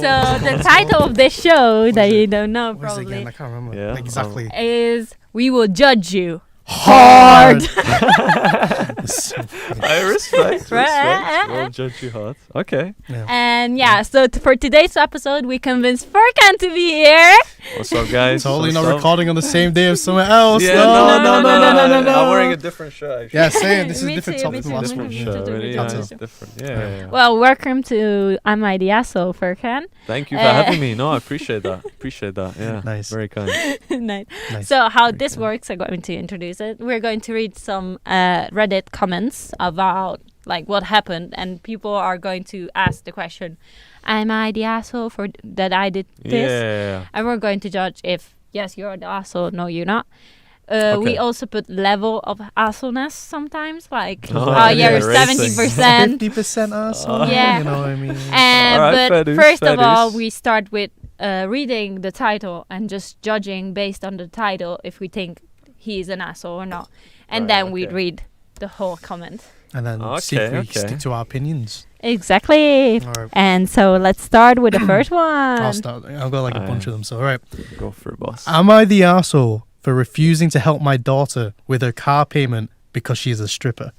the title of this show that you don't know What is it again? probably I can't remember. Yeah, Like exactly. is We Will Judge You Hard. I respect. Right. We'll judge you hard. Okay. Yeah. And so for today's episode, we convinced Furkan to be here. What's up, guys? Totally not What's up? recording on the same day as somewhere else. Yeah, no. I'm wearing a different shirt. Actually. Yeah, same. This is Me a different too, topic me from too, last me one. too. Different shirt. Really, yeah, That's it's it. different. Yeah. Well, welcome to Am I the Asshole, Furkan? Thank you for having me. No, I appreciate that. Yeah. Nice. Very kind. Nice. Nice. So how Very this good. works, I'm going to introduce it. We're going to read some Reddit comments about like what happened, and people are going to ask the question, am I the asshole for that I did this? Yeah. And we're going to judge if yes, you're the asshole, no, you're not. We Okay. also put level of assholeness sometimes, like Oh, you're yeah, 70%. 50% asshole. Yeah. You know what I mean? Alright, fair But dues, first fair of all, dues. we start with reading the title and just judging based on the title if we think he's an asshole or not. And Right, then we okay. read the whole comment. And then see if we Okay. stick to our opinions. Exactly. All right. And so let's start with the first one. I'll start. I've got like a bunch of them. So, all right. Go for it, boss. Am I the arsehole for refusing to help my daughter with her car payment because she's a stripper?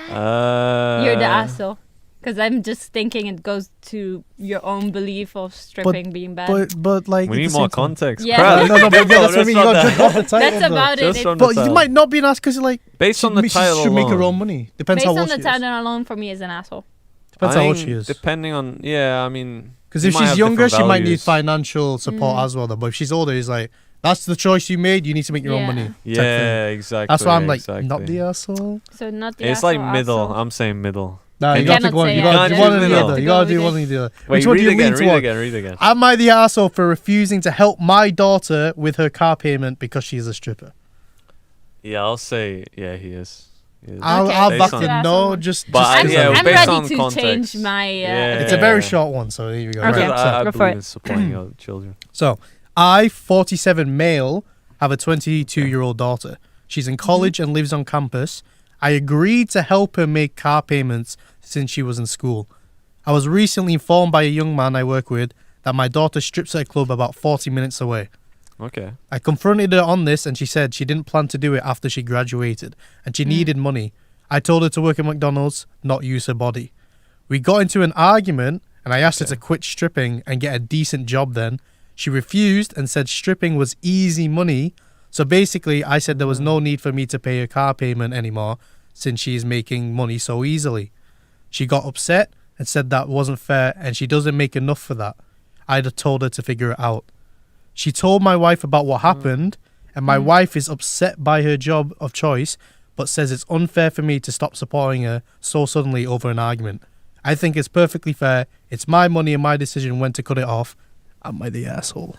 You're the asshole. Because I'm just thinking it goes to your own belief of stripping being bad. But like We at need the more same time- context. Yeah. Crap. No, but that's what I mean. You got to judge off the title. That's though. about Just it. from the But you title. might not be an ass because like Based on the title she should make her alone. own money. Depends Based how on old the she is. title alone, for me, is an asshole. Depends I how old think she is. Depending on, I mean, Because you if might she's have younger, she different might need values. financial support as well. Though, but if she's older, it's like that's the choice you made. You need to make your own Yeah. money. type thing. Yeah, exactly. That's why I'm like exactly. not the asshole. So not the It's asshole. like middle. asshole. I'm saying middle. No, Can you you got to cannot pick one. say You yeah. got to do You one can't or the choose other. middle. You got to Go do with one or the other. Wait, Which one do read you again. lean Read toward? again. Read again. Am I the asshole for refusing to help my daughter with her car payment because she's a stripper? Yeah, I'll say he is. He is. I'll Okay. back Based the on- no. Just But I'm, yeah, I'm based ready on to context. change my. Yeah. it's a very short one. So here we go. Okay. Because Right, I go for believe it. in supporting your children. So, I, 47 male, have a 22-year-old daughter. She's in college and lives on campus. I agreed to help her make car payments since she was in school. I was recently informed by a young man I work with that my daughter strips at a club about 40 minutes away. Okay. I confronted her on this and she said she didn't plan to do it after she graduated and she needed money. I told her to work at McDonald's, not use her body. We got into an argument and I asked her to quit stripping and get a decent job then. She refused and said stripping was easy money. So basically, I said there was no need for me to pay her car payment anymore since she's making money so easily. She got upset and said that wasn't fair and she doesn't make enough for that. I'd have told her to figure it out. She told my wife about what happened and my wife is upset by her job of choice but says it's unfair for me to stop supporting her so suddenly over an argument. I think it's perfectly fair. It's my money and my decision when to cut it off. Am I the asshole?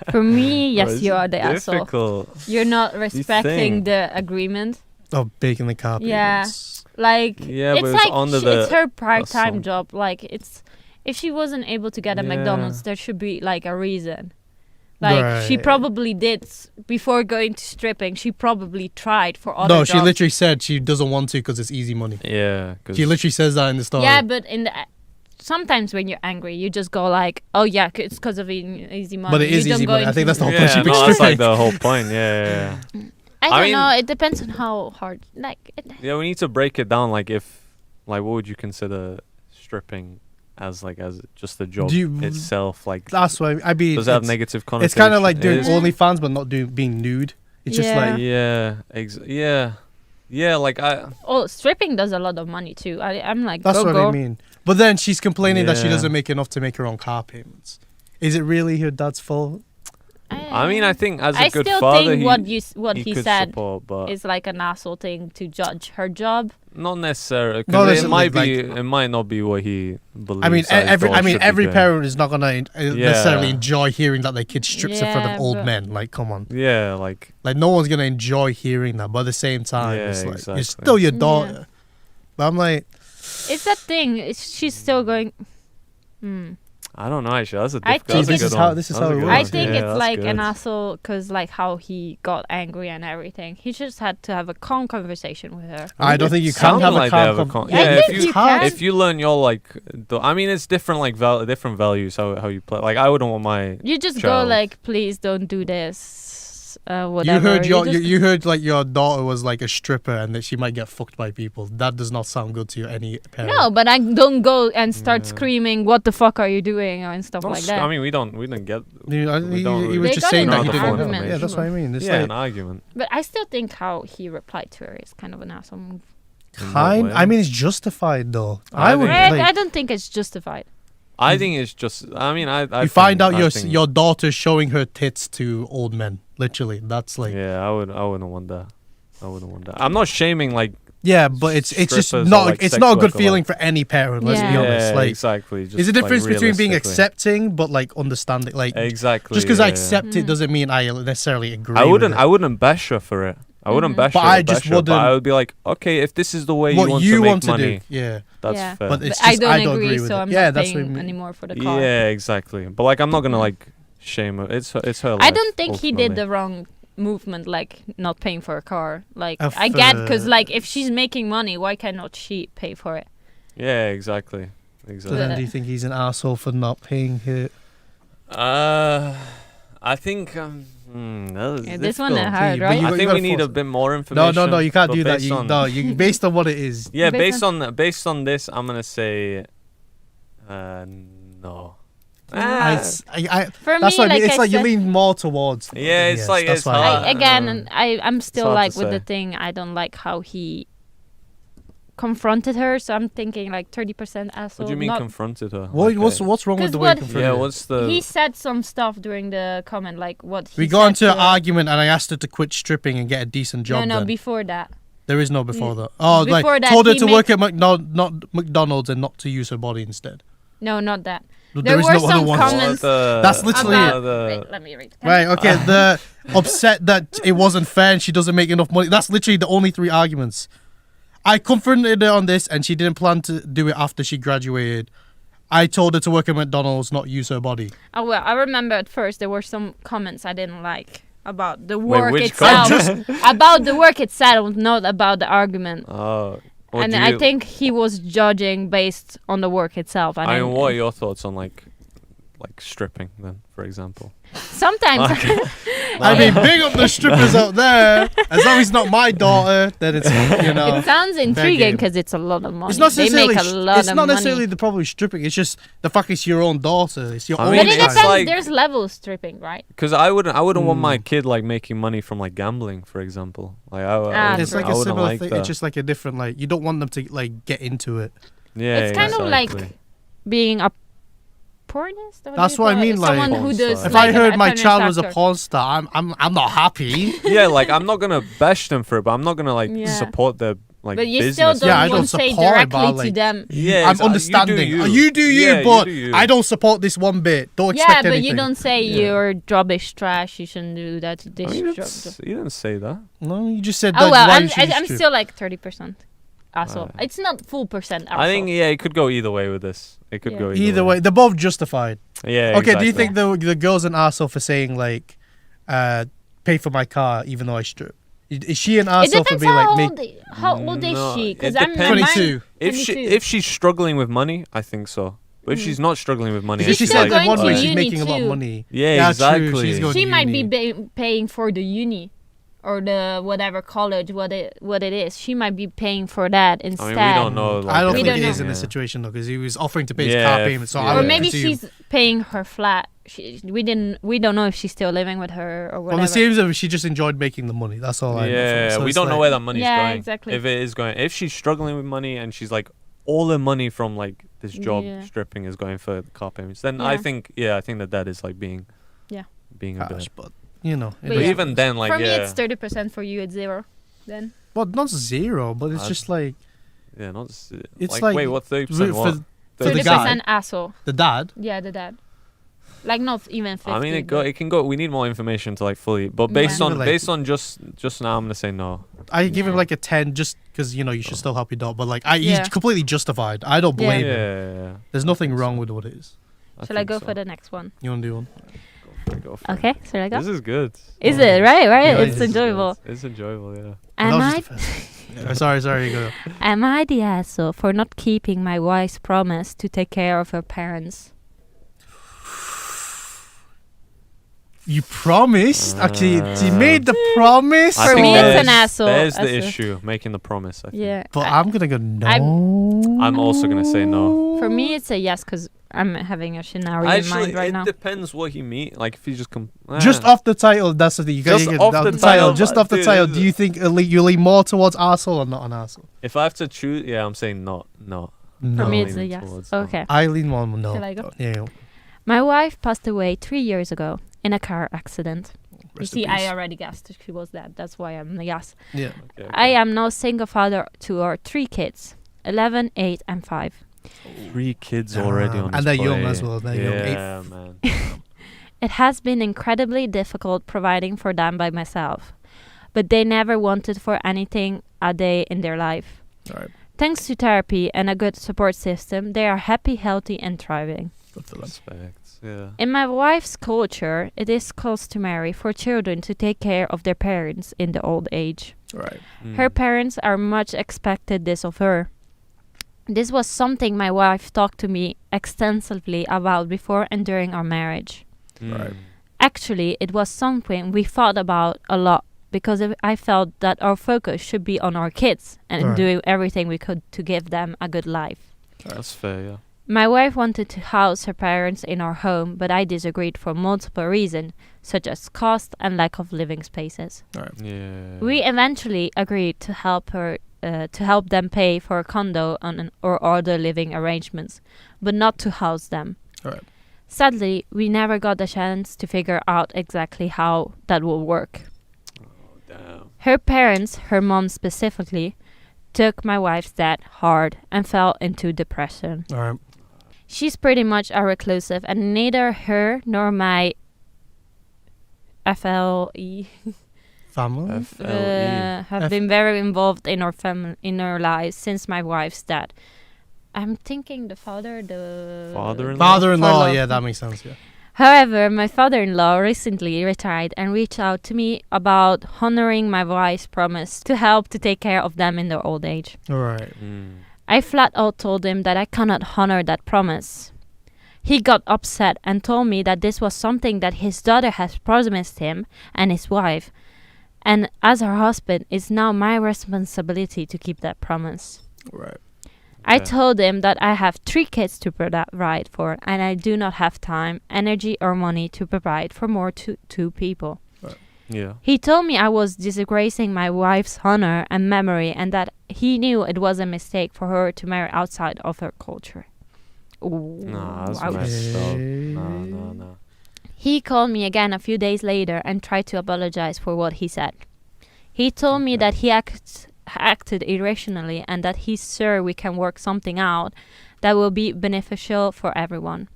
For me, Bro, yes, it's you are the asshole. difficult. You're not respecting think. the agreement. Oh, baking the car Yeah. payments. Like Yeah, it's but it's like under the it's her part-time assault. job. Like it's if she wasn't able to get a Yeah. McDonald's, there should be like a reason. Like she Right. probably did before going to stripping. She probably tried for other No, jobs. she literally said she doesn't want to because it's easy money. Yeah. 'cause She literally says that in the story. Yeah, but in the sometimes when you're angry, you just go like, "Oh yeah, it's because of easy money." But it is You don't easy go money. I into- think that's the whole Yeah, point. She no, picks that's like stripping. the whole point. Yeah. I don't mean- know. It depends on how hard. Like Yeah, we need to break it down. Like, what would you consider stripping as just the job Do you- itself? Like, That's why I mean. does it have it's- negative connotation? It's kind of like doing It is. OnlyFans, but not being nude. It's just Yeah. like Yeah. Like oh, stripping does a lot of money too. I'm like, that's go what go. I mean. But then she's complaining that she Yeah. doesn't make enough to make her own car payments. Is it really her dad's fault? I mean, I think as a I good still father, think what he could said support, but is like an asshole thing to judge her job. not necessarily. Not Because it necessarily, might be. It might not be what he believes. I mean, that his daughter should be every doing. parent is not gonna necessarily Yeah. enjoy hearing that their kid strips in front Yeah, of old but- men. Like, come on, Yeah, like like no one's gonna enjoy hearing that. But at the same time, Yeah, it's like exactly. you're still your Yeah. daughter. But I'm like, It's that thing. She's still going. I don't know. Actually, that's a I difficult. think That's a it's- good one. this is That's how a it good works. I one. think Yeah, it's that's like good. an asshole because like how he got angry and everything. He just had to have a calm conversation with her. I don't think you It can sounded have a like they have calm. a con- I yeah, think if you you can. if you learn your like, I mean, it's different like different values how you play. Like I wouldn't want my You just child. go like, please don't do this. You Whatever. heard just- you heard like your daughter was like a stripper and that she might get fucked by people. That does not sound good to any parent. No, but I don't go and start Yeah. screaming, "What the fuck are you doing?" and stuff Not like s- that. I mean, we didn't get. He don't was really- They just got saying into that an he didn't. argument. Yeah, that's what I mean. It's Yeah, like an argument. But I still think how he replied to her is kind of an asshole move. In what kind. way? I mean, it's justified though. I I would. think- Like, I don't think it's justified. I think it's just. I mean, I you find out I your think- your daughter showing her tits to old men. Literally, that's like. Yeah, I wouldn't want that. I wouldn't want that. I'm not shaming like. Yeah, but it's just Strippers not or, like, it's sex not a good worker, feeling like- for any parent. Let's be Yeah. honest. Yeah, Like, exactly. Just, there's a difference like, between being realistically. accepting but like understanding. Like, Exactly. just because I yeah, yeah. accept it Mm. doesn't mean I necessarily agree. I with wouldn't. it. I wouldn't bash her for it. I wouldn't Mhm. bash But her. I just bash her, but wouldn't- I would be like, okay, if this is the way what you want you to make want to money, do. Yeah, that's Yeah. fair. but it's But I just don't I don't agree, agree with so it. I'm Yeah, not that's what I paying mean. anymore for the car. Yeah, exactly. But like, I'm not gonna Mm. like shame her. It's her. I life, don't think he did ultimately. the wrong movement, like not paying for a car. Like Of, I get, because like if she's making money, why cannot she pay for it? Yeah, exactly. So Exactly. then, do you think he's an asshole for not paying her? I think that is Yeah, this one is difficult. hard, But right? you I got- think gotta we need a force- bit more No, information. no, you can't but do that. based You, on- no, you based on what it is. Yeah, Based based on this, I'm gonna say, no. For That's me, what I mean. like It's I like you said, lean more towards. Yeah, it's like- that's it's why hard. again, and I'm still hard to like with the say. thing. I don't like how he confronted her. So I'm thinking like 30% asshole. What do you mean not- confronted her? What, Like, what's wrong with 'Cause the way what- you confronted yeah, her? what's the? He said some stuff during the comment, like what he We got said into to an her. argument and I asked her to quit stripping and get a decent job. No, then. before that. There is no before N- that. Oh, before like that, told her he to made- work at not McDonald's and not to use her body instead. No, not that. There There is were no some other ones. comments That's literally about, the- wait, let me read. Right, okay. The upset that it wasn't fair and she doesn't make enough money. That's literally the only 3 arguments. I confronted her on this and she didn't plan to do it after she graduated. I told her to work at McDonald's, not use her body. Oh, well, I remember at first there were some comments I didn't like about the Wait, work which itself. About the work itself, not about the argument. What And do I you- think he was judging based on the work itself. And I mean, what are your thoughts on like stripping then, for example? sometimes Okay. I mean, big up the strippers out there. As long as it's not my daughter, then it's, you know. it sounds intriguing game. because it's a lot of money. It's not They necessarily. make a lot It's of not money. necessarily the problem with stripping. It's just the fact it's your own daughter. It's your I own. mean, But it it's depends. child. like- There's levels stripping, right? Because I wouldn't want my Mm. kid like making money from like gambling, for example. Like It's like I a wouldn't similar like thing. that. It's just like a different. Like you don't want them to like get into it. Yeah, It's kind of like exactly. being a pornist. Or That's do you what I call it? mean, like- Someone who Porn does. star. If like I heard a my tennis child was a actor. porn star, I'm not happy. Yeah, like I'm not gonna bash them for it, but I'm not gonna like Yeah. support their like But you business. still don't Yeah, I want don't to say support it, directly but, to like, them. Yeah, I'm exactly. understanding. You do You do you, Yeah, but do you. I don't support this one bit. Don't Yeah, expect but anything. you don't say Yeah. your job is trash. You shouldn't do that. I This mean, job. you didn't say that. No, you just said. Oh that well, why I'm you should I'm strip. still like 30% asshole. Right. It's not full percent asshole. I think it could go either way with this. It could Yeah. go Either way, they're both justified. Yeah. Okay, do you exactly. think the girl's an asshole for saying like, pay for my car even though I strip? Is she an It asshole for depends being how like old. me? How old is No, she? it Because I'm depends. 22. If she's struggling with money, I think so. But if Mm. she's not struggling with money, Because She's she and still said that going one to way she's uni making a lot of too. money. Yeah, True, exactly. she's going She to might uni. be paying for the uni, or the whatever college, what it is. She might be paying for that I instead. mean, we don't know. Like, I don't We think don't it know. is in this Yeah. situation though, because he was offering to pay his Yeah, car payment. So yeah. I Or would maybe presume- she's paying her flat. We don't know if she's still living with her or whatever. Well, it seems that she just enjoyed making the money. That's all I know. Yeah, So we it's don't know like- where that money's Yeah, going. exactly. If it is going, if she's struggling with money and she's like, all her money from like this job Yeah. stripping is going for car payments, then I Yeah. think that is like being a Harsh, bit. but you know, But But yeah. even then, like for me, yeah, it's 30%. For you, it's 0. Then well, not zero, but it's I'd- just like yeah, not. s- It's like, like wait, what 30%? for What? For the 30% guy. asshole. the dad. Yeah, the dad. Like not even 50. I mean, but- it can go. We need more information to like fully. But Yeah. based on Like- based on just now, I'm gonna say no. I give him Yeah. like a 10 just because you know you should still help your dog, but like Yeah. he's completely justified. I don't Yeah. blame Yeah, him. yeah, yeah. There's nothing think wrong so. with what it is. Shall I think go so. for the next one? You want to do one? Go for it. Okay, shall I go? This is good. Is it right? Yeah, It's it is enjoyable. It's enjoyable, yeah. That Am was I? just the first. Sorry, you go. Am I the asshole for not keeping my wife's promise to take care of her parents? You promised. Actually, you made the promise. I For think me, it's there's- an asshole. There's the That's a- issue, making the promise. I think. Yeah. But I'm gonna go no. I'm also gonna say no. For me, it's a yes because I'm having a scenario in Actually, mind right it now. depends what you mean. Like if you just come. Just off the title, that's the thing. You Just gotta get off off the the title. title, Just off the dude, title. is Do you think you lean more towards arsehole or not an arsehole? If I have to choose, yeah, I'm saying not. No. For No. me, I'm it's a leaning yes. towards no. Okay. I lean more no. Shall I go? Yeah. My wife passed away 3 years ago in a car accident. You Rest see, in I peace. already guessed she was dead. That's why I'm a yes. Yeah. Okay, I am now single father to our 3 kids, 11, 8, and 5. 3 kids already on and this they're young plate. as well. They're young. Yeah, man. It has been incredibly difficult providing for them by myself, but they never wanted for anything a day in their life. All right. Thanks to therapy and a good support system, they are happy, healthy, and thriving. Good for them. Respect. Yeah. In my wife's culture, it is customary for children to take care of their parents in the old age. All right. Her Mm. parents are much expected this of her. This was something my wife talked to me extensively about before and during our marriage. Right. Actually, it was something we thought about a lot because I felt that our focus should be on our kids and Right. doing everything we could to give them a good life. That's fair, yeah. My wife wanted to house her parents in our home, but I disagreed for multiple reasons, such as cost and lack of living spaces. All right. Yeah. We eventually agreed to help them pay for a condo or other living arrangements, but not to house them. All right. Sadly, we never got the chance to figure out exactly how that will work. Damn. Her parents, her mom specifically, took my wife's death hard and fell into depression. All right. She's pretty much a reclusive, and neither her nor my FLE Family. FLE. have been very involved in our lives since my wife's death. I'm thinking the Father-in-law? Father-in-law. Yeah, that makes sense. Yeah. However, my father-in-law recently retired and reached out to me about honoring my wife's promise to help to take care of them in their old age. All right. I flat out told him that I cannot honor that promise. He got upset and told me that this was something that his daughter has promised him and his wife, and as her husband, it's now my responsibility to keep that promise. All right. I Okay. told him that I have 3 kids to provide for, and I do not have time, energy, or money to provide for more to 2 people. Yeah. He told me I was disgracing my wife's honor and memory, and that he knew it was a mistake for her to marry outside of her culture. Ooh, Nah, that's ouch. messed up. No. He called me again a few days later and tried to apologize for what he said. He told me Okay. that he acted irrationally and that he's sure we can work something out that will be beneficial for everyone.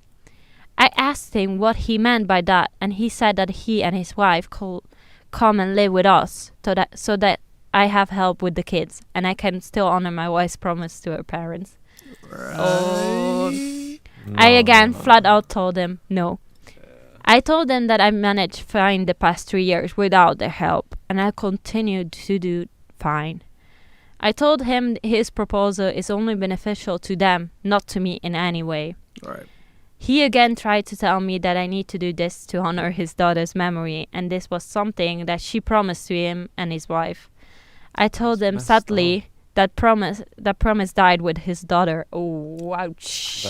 I asked him what he meant by that, and he said that he and his wife could come and live with us so that I have help with the kids and I can still honor my wife's promise to her parents. Oh. I again flat out told him no. I told them that I managed fine the past 3 years without their help, and I continued to do fine. I told him his proposal is only beneficial to them, not to me in any way. All right. He again tried to tell me that I need to do this to honor his daughter's memory, and this was something that she promised to him and his wife. I told That's them messed sadly that promise died with his daughter. Oh, ouch.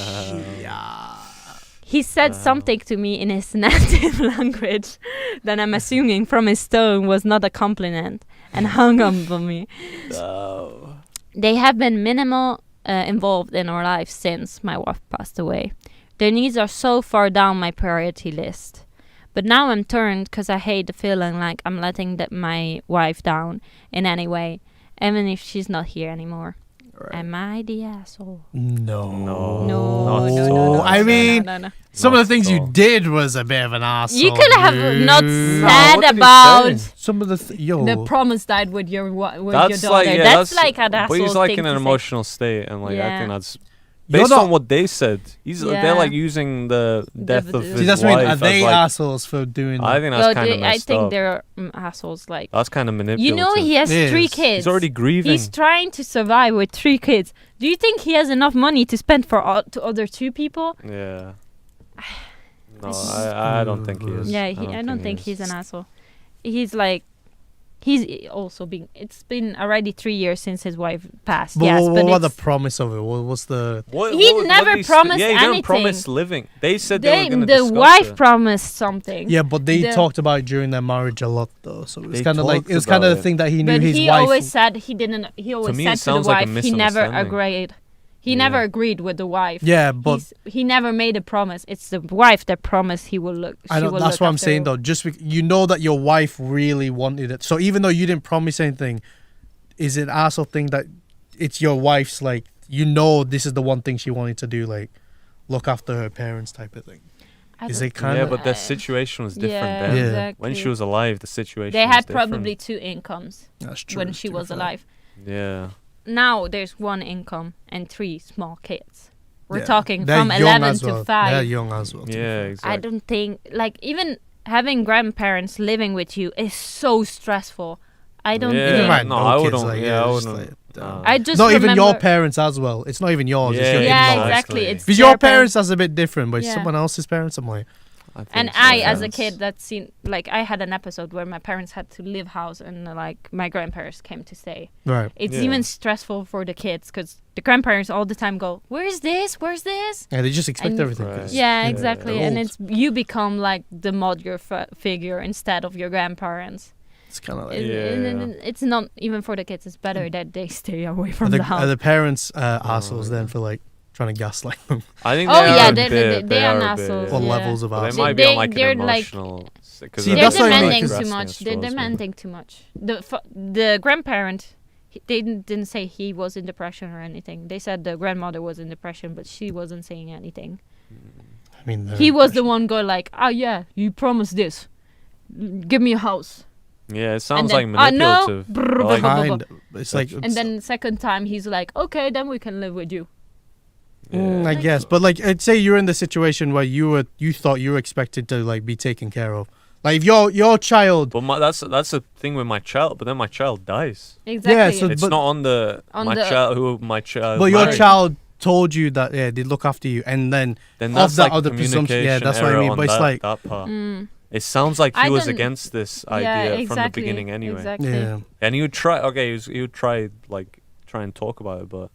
He said Wow. something to me in his native language that I'm assuming from his tone was not a compliment and hung up on me. No. They have been minimal involved in our lives since my wife passed away. Their needs are so far down my priority list. But now I'm turned because I hate the feeling like I'm letting my wife down in any way, even if she's not here anymore. All right. Am I the asshole? No. No. No, Not no, at no, all. no, I no, mean, no, no. Some of Not the things at you all. did was a bit of an asshole. You could have not dude. said what did he about say? Some of the the promise died with your That's daughter. like, yeah, that's like an But asshole he's like thing in an to say. emotional state, and like I Yeah. think that's based not- on what they said, Yeah. they're like using the death of See, his See, that's what I wife mean. Are as, they like, assholes for doing that? I think that's kind of I messed think up. they're assholes. Like, That's kind of manipulative. you know, he has It 3 is. kids. He's already grieving. He's trying to survive with 3 kids. Do you think he has enough money to spend for to other 2 people? Yeah. No, It's- I don't think he is. Yeah, I don't think he's an asshole. He's like, he's also been. It's been already 3 years since his wife passed. But yes, what but was the it's- promise of it? What was the? He never promised Yeah, he didn't anything. promise living. They said they were going to the discuss wife it. promised something. Yeah, but they The- talked about it during their marriage a lot, though. So it was They kind of like talked it was kind of about the it. thing that he knew But his he wife. always said he didn't. He always me, said it to the sounds like a wife he never misunderstanding. agreed. He Yeah. never agreed with the wife. Yeah, but He never made a promise. It's the wife that promised he will look. I don't. That's what I'm saying, though. Just you know that your wife really wanted it. So even though you didn't promise anything, is it an asshole thing that it's your wife's, like, you know, this is the one thing she wanted to do, like look after her parents type of thing. Is it kind Yeah, of? but the situation was different yeah, then. Yeah. Exactly. When she was alive, the situation they was had different. probably 2 incomes That's true. when she to be was fair. alive. Yeah. Now there's 1 income and 3 small kids. We're Yeah. talking They're from young 11 as to well. 5. They're young as well. to be Yeah, fair. exactly. I don't think, like, even having grandparents living with you is so stressful. I don't Yeah. Even think. if I had No, no I kids, wouldn't- like, yeah, I just wouldn't- like, no. I just not even your remember- parents as well. It's not even yours. It's your Yeah, in-laws. exactly. It's Because their your parents, that's a bit different, but Yeah. someone else's parents, I'm like, I think And so, I, yeah. as a kid, that's seen, like, I had an episode where my parents had to leave house and, like, my grandparents came to stay. right. It's Yeah. even stressful for the kids because the grandparents all the time go, "Where's this? Where's this?" Yeah, they just expect And- everything. Right. 'cause Yeah, Yeah, exactly. they're And old. it's you become like the mother figure instead of your grandparents. It's kind of like. It's not even for the kids. It's better that they stay away Are from the, the house. are the parents assholes then for like trying to gaslight them? I think Oh, they yeah, are a they- bit, they are a bit. assholes, What yeah. levels of But they assholes? might be on like They're an like- emotional. See, They're that's what I mean, demanding 'cause- too much. They're demanding too much. The grandparent, they didn't say he was in depression or anything. They said the grandmother was in depression, but she wasn't saying anything. I mean, He was the one going like, "Oh yeah, you promised this. Give me a house." Yeah, it sounds then, like no, manipulative. brr, Like- brr, brr, kind. It's like. And then second time he's like, "Okay, then we can live with you." Yeah. I guess, but like, I'd say you're in the situation where you thought you were expected to like be taken care of. Like if your child. But that's the thing with my child. But then my child dies. Exactly. so- It's But- not on the On my the- child who my child. But your married. child told you that they look after you, and then Then of that's that like other presumption. communication Yeah, that's what I error mean. on But it's that, like, that part. Mm. It sounds like he I was don't- against this Yeah, idea from the exactly, beginning anyway. Exactly. yeah, And he would try. Okay, he would try and talk about it, but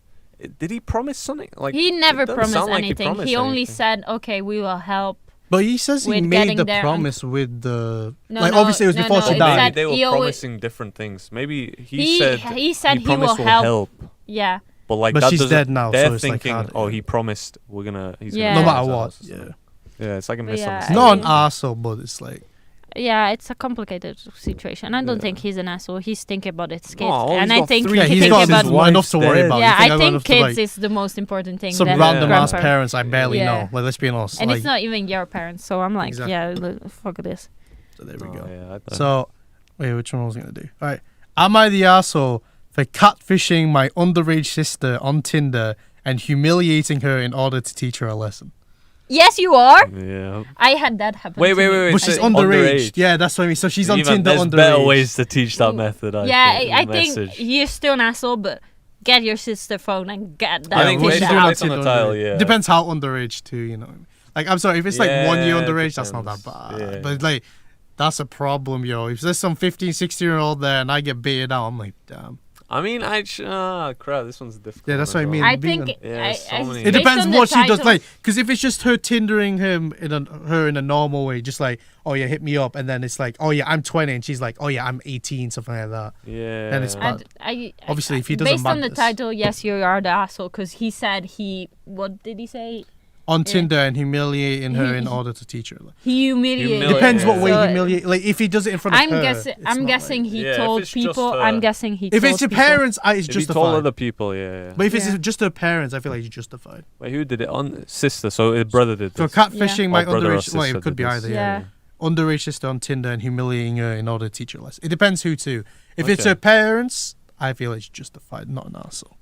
did he promise something? Like He never it doesn't promised sound like anything. promised He only anything. said, "Okay, we will help." but he says he With made getting the there promise with the No, like. no, Obviously, it was no, before no, she it died. said- Maybe they were he always- promising different things. Maybe He said he promised will help. help. Yeah. But like But that she's doesn't- dead now, They're so it's like thinking, hard, oh, yeah. he promised he's Yeah. gonna No matter his what, house or yeah. something. Yeah, it's like a But yeah, It's misunderstanding. not an I- arsehole, but it's like Yeah, it's a complicated situation. I don't Yeah. think he's an asshole. He's thinking about his kids, No, and he's I got think three yeah, he he's thinks got about. his wife enough to worry dead. about. Yeah, You I I've got think enough to, kids like, is the most important thing. some than random ass grandparents. parents I barely Yeah. know. Like, let's be honest. And like, it's not even your parents, so I'm like, Exactly. yeah, fuck this. so there we Oh, go. yeah, I- So, wait, which one was I gonna do? All right, am I the asshole for catfishing my underage sister on Tinder and humiliating her in order to teach her a lesson? Yes, you are. yeah. I had that happen. Wait, to wait, me. wait, wait. But so she's underage. underage. Yeah, that's what I mean. So she's on Even Tinder there's underage. better ways to teach that method. I Yeah, think, I think message. you're still an asshole, but get your sister phone and get that. I think what they she's should doing have on it on the Tinder title, underage. yeah. Depends how underage too, you know. Like, I'm sorry, if it's like 1 year Yeah, underage, that's not that depends. bad. Yeah. But like, that's a problem, yo. If there's some 15, 16-year-old there and I get baited out, I'm like, damn. I mean, crap, this one's difficult. Yeah, that's as what I well. mean. I being think Yeah, so many- It based depends on the what she does, title- like, because if it's just her Tindering him her in a normal way, just like, oh yeah, hit me up, and then it's like, oh yeah, I'm 20, and she's like, oh yeah, I'm 18, something like that. Yeah. Then it's bad. Obviously, if he doesn't based on the madness. title, yes, you are the asshole because he said what did he say? On Yeah. Tinder and humiliating her in He- order to teach her. Like, He humiliated. Humiliate- depends what way So, humiliate. Like if he does it in front of her, it's I'm not guessing like- he Yeah, if told it's just people. her. I'm guessing he. If told it's your people. parents, it's if he justified. told other people, yeah. But if it's Yeah. just her parents, I feel like it's justified. Wait, who did it? On sister, so his brother did So this. catfishing my Or brother or underage, well, sister it could be did this. either. Yeah. Underage sister on Tinder and humiliating her in order to teach her a lesson. It depends who to. If it's Okay. her parents, I feel it's justified, not an arsehole.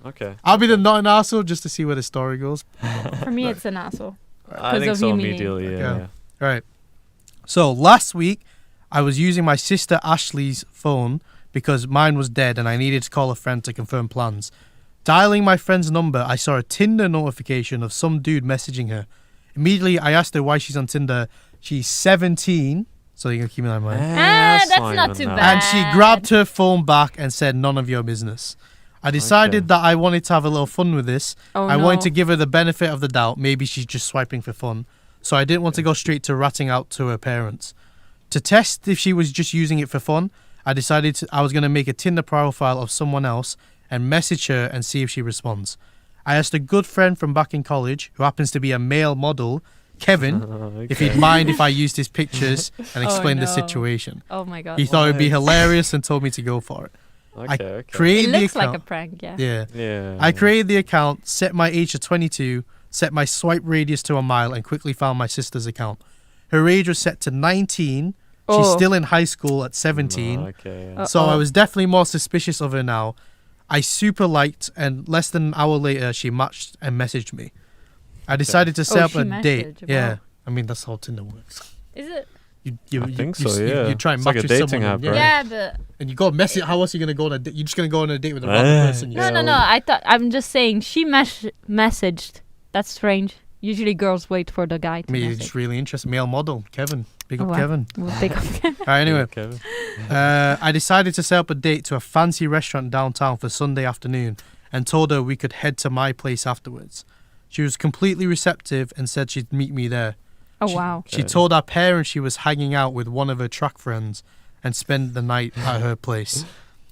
Okay. I'll be the not an arsehole just to see where the story goes. For me, it's an asshole. I think of so you meaning. immediately. Okay. Yeah. Right. So last week, I was using my sister Ashley's phone because mine was dead and I needed to call a friend to confirm plans. Dialing my friend's number, I saw a Tinder notification of some dude messaging her. Immediately, I asked her why she's on Tinder. She's 17, so you can keep that in mind. That's not too bad. And she grabbed her phone back and said, "None of your business." I decided that I wanted to have a little fun with this. I wanted to give her the benefit of the doubt. Maybe she's just swiping for fun. So I didn't want to go straight to ratting out to her parents. To test if she was just using it for fun, I decided I was going to make a Tinder profile of someone else and message her and see if she responds. I asked a good friend from back in college, who happens to be a male model, Kevin, if he'd mind if I used his pictures and explained the situation. Oh my god. He thought it would be hilarious and told me to go for it. Okay. Created It looks the account. like a prank, yeah. Yeah. I created the account, set my age to 22, set my swipe radius to 1 mile, and quickly found my sister's account. Her age was set to 19. She's still in high school at 17. Okay. So I was definitely more suspicious of her now. I super liked, and less than an hour later, she matched and messaged me. I decided to set up a date. Wow. Yeah, I mean that's how Tinder works. Is it? I think so. Yeah. You try and It's match like a with dating someone, app, yeah. right? Yeah, but And you go message. How else are you gonna go on a date? You're just gonna go on a date with a random person. Yeah. no. I'm just saying she messaged. That's strange. Usually girls wait for the guy to Me, message. it's really interesting. Male model, Kevin. Big up, wow. Kevin. We'll pick up. All right, anyway. Kevin. I decided to set up a date to a fancy restaurant downtown for Sunday afternoon and told her we could head to my place afterwards. She was completely receptive and said she'd meet me there. Oh wow. She told our parents she was hanging out with one of her track friends and spent the night at her place.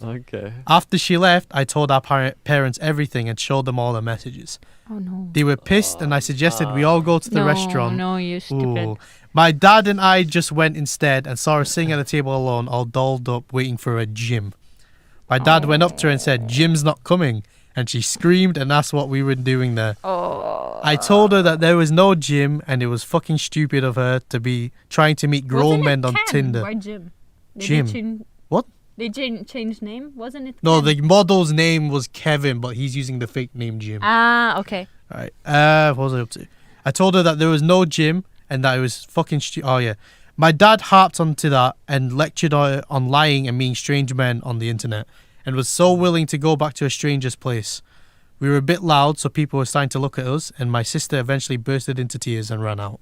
Okay. After she left, I told our parents everything and showed them all the messages. Oh no. They were pissed and I suggested we all go to the restaurant. No, you stupid. Ooh. My dad and I just went instead and saw her sitting at the table alone, all dolled up, waiting for a gym. My dad went up to her and said, "Jim's not coming." And she screamed and asked what we were doing there. Oh. I told her that there was no gym and it was fucking stupid of her to be trying to meet grown men on Tinder. Why Jim? Jim. What? They changed name, wasn't it? No, Ken? the model's name was Kevin, but he's using the fake name Jim. Ah, okay. Alright. What was I up to? I told her that there was no gym and that it was fucking stupid. Oh, yeah. My dad harped onto that and lectured her on lying and meeting strange men on the internet and was so willing to go back to a stranger's place. We were a bit loud, so people were starting to look at us, and my sister eventually bursted into tears and ran out.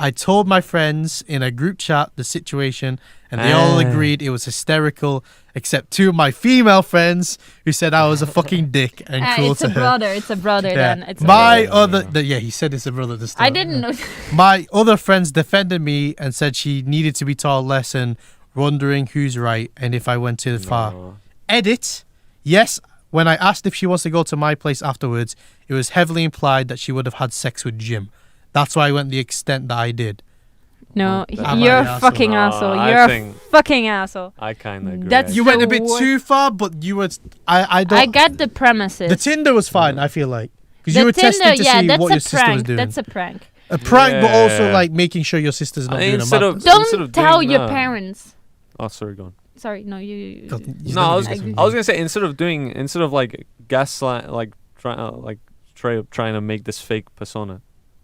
I told my friends in a group chat the situation, and they all agreed it was hysterical, except two of my female friends who said I was a fucking dick and cruel it's to a her. brother. It's a brother then. It's My a other, yeah, he said it's a brother this time. I didn't know. My other friends defended me and said she needed to be taught a lesson, wondering who's right and if I went too far. Edit. Yes, when I asked if she wants to go to my place afterwards, it was heavily implied that she would have had sex with Jim. That's why I went the extent that I did. No, I'm you're an a fucking asshole. I You're a think- fucking asshole. I kind of agree. That's You the went a bit worst. too far, but you were. I don't. I get the premises. The Tinder was fine. I feel like because The you were Tinder, testing to yeah, see that's what a your sister prank. was doing. That's a prank. A prank, but also Yeah. like making sure your sister's not doing a Instead mad. of- Instead Don't of tell doing your that- parents. Oh, sorry, go on. Sorry, no, you. God, he's No, never I was doing this. gonna say instead of like gaslight, like trying to make this fake persona.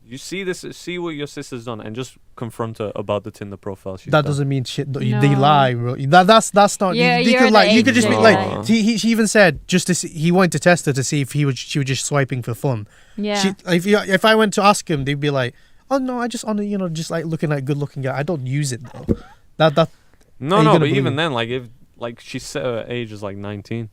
You see what your sister's done, and just confront her about the Tinder profile. She's That done. doesn't mean shit. They No. lie, bro. That's not. Yeah, you you're could like the you could just be age like. guy. She even said just to see, he wanted to test her to see if she was just swiping for fun. Yeah. If I went to ask him, they'd be like, "Oh no, I just just like looking at a good looking guy. I don't use it though." That Are No, you but gonna even believe- then, like if like she said her age is like 19,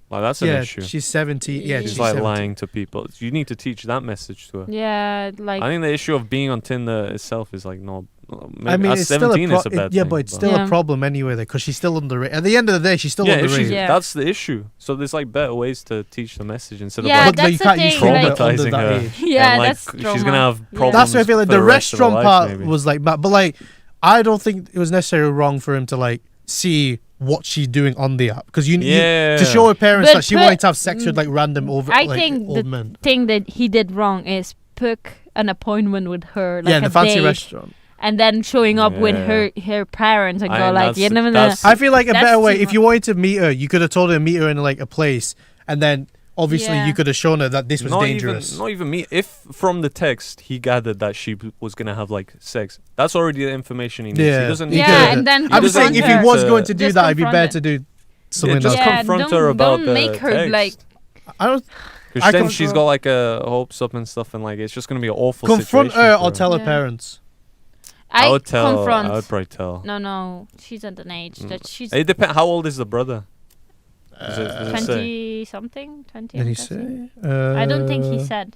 like that's an yeah, issue. she's 17. Yeah, She's she's like 17. lying to people. You need to teach that message to her. Yeah, like I think the issue of being on Tinder itself is like no. Maybe I mean, at it's still a 17 it's a bad yeah, thing, but it's still Yeah. a problem anyway, because she's still underage. At the end of the day, she's still yeah, if underage. she's, Yeah. that's the issue. So there's like better ways to teach the message instead Yeah, of like but you that's can't the use thing, trauma like- under traumatizing that her. age. Yeah, and, like, that's she's trauma. gonna have Yeah. problems. That's what I feel like. for The the rest of her restaurant life, part maybe. was like bad, but like I don't think it was necessarily wrong for him to like see what she's doing on the app, because you to show her parents But that she put- wanted to have sex with like random I think old the men. thing that he did wrong is book an appointment with her, like Yeah, a the fancy date, restaurant. and then showing up with her parents and I go think like, that's- you never know. that's- I feel like a That's better way, too if you wanted to meet her, you could have told her to meet her in like a place, and then obviously Yeah. you could have shown her that this was not dangerous. Not even me. If from the text he gathered that she was gonna have like sex, that's already the information he needs. Yeah. He doesn't He need could've- Yeah, to. and then I'm just saying, if he confront was her. going to do Just that, it'd be confront better her. to do something just else. confront her about don't the make her text. like. I don't Because I then can- she's got like a hopes up and stuff, and like it's just gonna be an awful confront situation her for or tell her Yeah. parents. I I would tell. confront. I would probably tell. No, she's at an age that she's It depends. How old is the brother? Does it say? 20 something, 20. Did I'm he guessing. say? I don't think he said.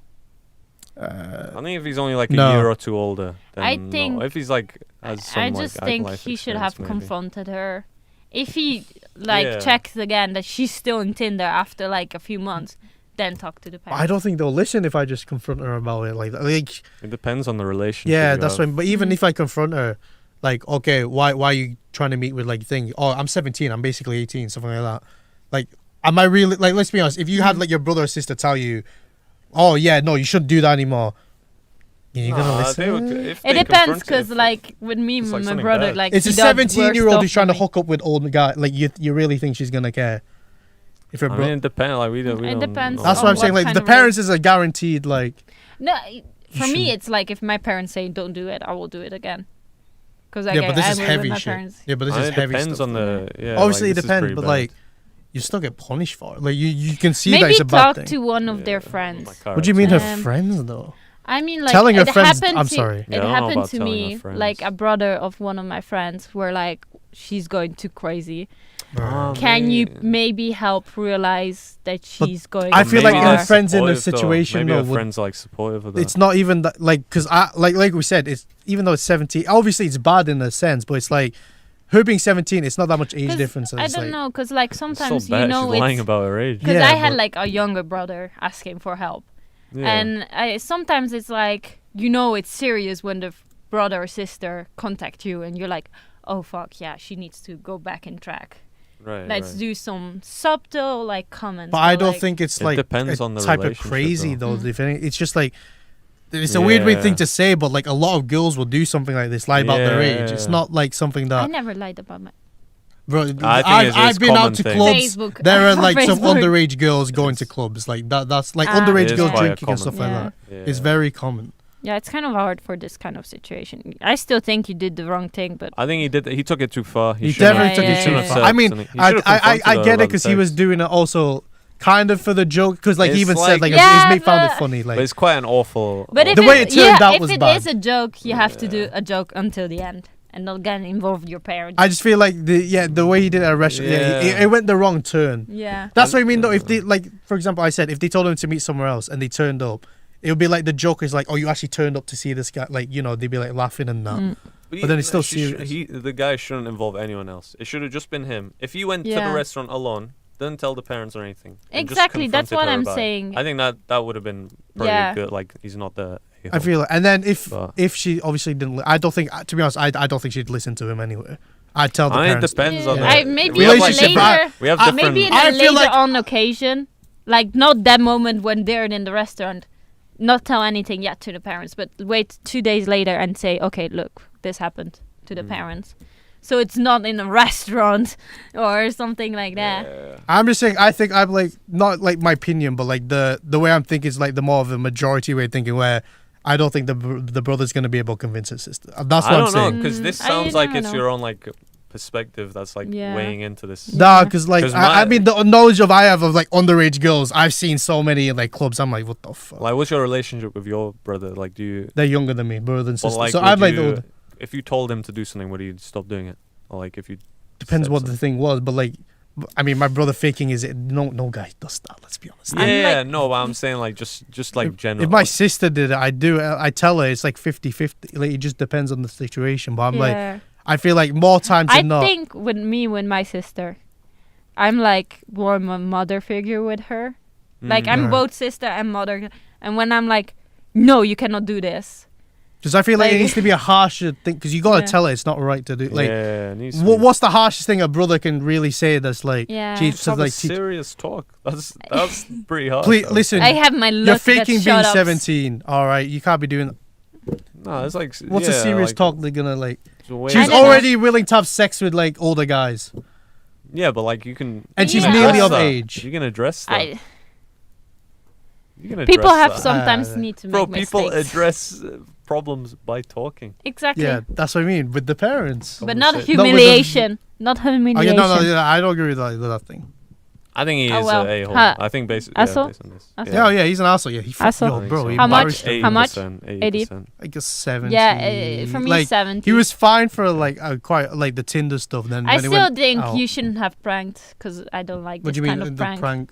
I think if he's only like a No. year or two older, then I no. think- If he's like has some I like just think life he should have experience, maybe. confronted her. If he like Yeah. checks again that she's still in Tinder after like a few months, then talk to the parents. I don't think they'll listen if I just confront her about it like that. Like, It depends on the relationship. yeah, you that's have. what. But even Mhm. if I confront her, like, okay, why are you trying to meet with like thing? Oh, I'm 17. I'm basically 18, something like that. Like, am I really like? Let's be honest. If you had like your brother or sister tell you, oh yeah, no, you shouldn't do that anymore. You're gonna Nah, listen. they would- if It they depends, confront it, because if- like with me, it's like my something brother, bad. like It's a he does worse 17-year-old stuff who's trying to than me. hook up with old guy. Like, you really think she's gonna care? If her I bro- mean, it depends. Like we don't. It depends that's on what I'm saying. what Like, kind the of parents is a guaranteed. Like, No, for me, should. it's like if my parents say don't do it, I will do it again. Because yeah, but this I is live with heavy my shit. parents. Yeah, but this I mean, is it heavy depends stuff. on the. Yeah, Obviously, like, it this is depends, pretty but bad. like, you still get punished for it. Like, you can see that Maybe it's a bad talk thing. to one of their Yeah, friends. my car What do you mean her Um, friends though? I mean, like Telling her it friends- happened I'm to, sorry. Yeah, I It don't know happened about to telling me, her like friends. a brother of one of my friends, where like she's going too crazy. Oh, Can you man. maybe help realize that But she's going? I feel too like Maybe her far? friends in a supportive, though. situation, Maybe though, her would- friends are like supportive of that. It's not even that, like, because I like we said, it's even though it's 17. Obviously, it's bad in a sense, but it's like her being 17. It's not that much age 'Cause difference. I It's don't like, know, because like It's sometimes so bad. you know She's lying it's about her age. because Yeah, I had but- like a younger brother asking for help. Yeah. And sometimes it's like, it's serious when the brother or sister contact you and you're like, oh fuck, yeah, she needs to go back in track. right. Let's right. do some subtle like comments. but I or, don't like, think it's It like depends a on the type of relationship, crazy though. though. If anything. It's just like it's a weird Yeah. thing to say, but like a lot of girls will do something like this, lie about their age. It's Yeah. not like something I that, never lied about my bro. it's I've been common out to thing. clubs. Facebook. There are like some Facebook. underage girls going to clubs like that. That's like Ah. It underage is girls quite a drinking and common stuff like Yeah. that. Yeah. It's very common. Yeah, it's kind of hard for this kind of situation. I still think you did the wrong thing, but I think he did. He took it too far. He shouldn't definitely have- took he it shouldn't too have far. said I mean, something. He I should have confronted get her it about because the he was text. doing it also kind of for the joke. Because like he It's even like- said like Yeah, his mate found it but- funny. Like But it's quite an awful. but if The way it turned out if was it bad. is a joke, you have to do Yeah. a joke until the end and not get involved your parents. I just feel like the way he did it at restaurant, yeah, Yeah. it went the wrong turn. Yeah. That's what I mean though. If they like, for example, I said if they told him to meet somewhere else and they turned up, it would be like the joke is like, oh, you actually turned up to see this guy. Like, they'd be like laughing and that. Mm. But then it's still serious. The guy shouldn't involve anyone else. It should have just been him. If he went to Yeah. the restaurant alone, didn't tell the parents or anything. and just Exactly, that's confronted what her I'm about it. saying. I think that would have been pretty Yeah. good. Like he's not the. I feel it. And then But- if she obviously didn't, I don't think, to be honest, I don't think she'd listen to him anyway. I'd tell the I mean, it parents. depends on Yeah. the Maybe we have, like, Relationship, later. We have I- different. Maybe in I a feel later like- on occasion, like not that moment when they're in the restaurant, not tell anything yet to the parents, but wait 2 days later and say, okay, look, this happened to the Mm. parents. So it's not in a restaurant or something like that. Yeah. I'm just saying, I think I'm like, not like my opinion, but like the way I'm thinking is like the more of a majority way of thinking where I don't think the brother's going to be able to convince his sister. That's what I I'm don't know saying. because this I sounds like don't it's know. your own like perspective that's like Yeah. weighing into this. Nah, because like, 'Cause I my- mean, the knowledge I have of like underage girls, I've seen so many in like clubs. I'm like, what the fuck? Like, what's your relationship with your brother? Like, do you? They're younger than me, brother and Well, sister. like, So would I'm like, you- the if you told him to do something, would he stop doing it? Or like, if you depends said what the something? thing was, but like, I mean, my brother faking is it? No guy does that. Let's be honest. I'm Yeah, like- no, but I'm saying like just like general. If my sister did it, I do. I tell her it's like 50-50. Like, it just depends on the situation. But I'm like, Yeah. I feel like more times I than not. think with my sister, I'm like more of a mother figure with her. Like I'm Right. both sister and mother, and when I'm like, no, you cannot do this. Because I feel like it Like- needs to be a harsher thing. Because you gotta Yeah. tell her it's not right to do. Like, yeah, it needs to be- what's the harshest thing a brother can really say? That's like, Yeah. geez, Just so have a like, teach- serious talk. That's pretty hard. please though. listen. I have my look You're that faking being shut ups. 17. All right, you can't be doing. No, it's like What's a yeah, serious like, talk they're gonna like? it's a way- I She's don't know. already willing to have sex with like older guys, Yeah, but like you can. and you she's can Yeah. nearly address of that. age. You can address that. I You can People address have that. sometimes need to Bro, make people mistakes. address problems by talking. Exactly. Yeah, that's what I mean with the parents. But not Conversation. humiliation. Not Oh, yeah, humiliation. no, I don't agree with that thing. I think he Oh, is well. a a-hole. Huh. I think based Asshole? on this. Asshole? Yeah, yeah, he's an asshole. Yeah, Asshole? yo, bro, he How much? embarrassed him. How much? 80%. I guess 70. Yeah, for me, like, 70. he was fine for like quite like the Tinder stuff. Then I when he still went think out, you shouldn't have pranked because I don't like What this do you kind mean of the prank?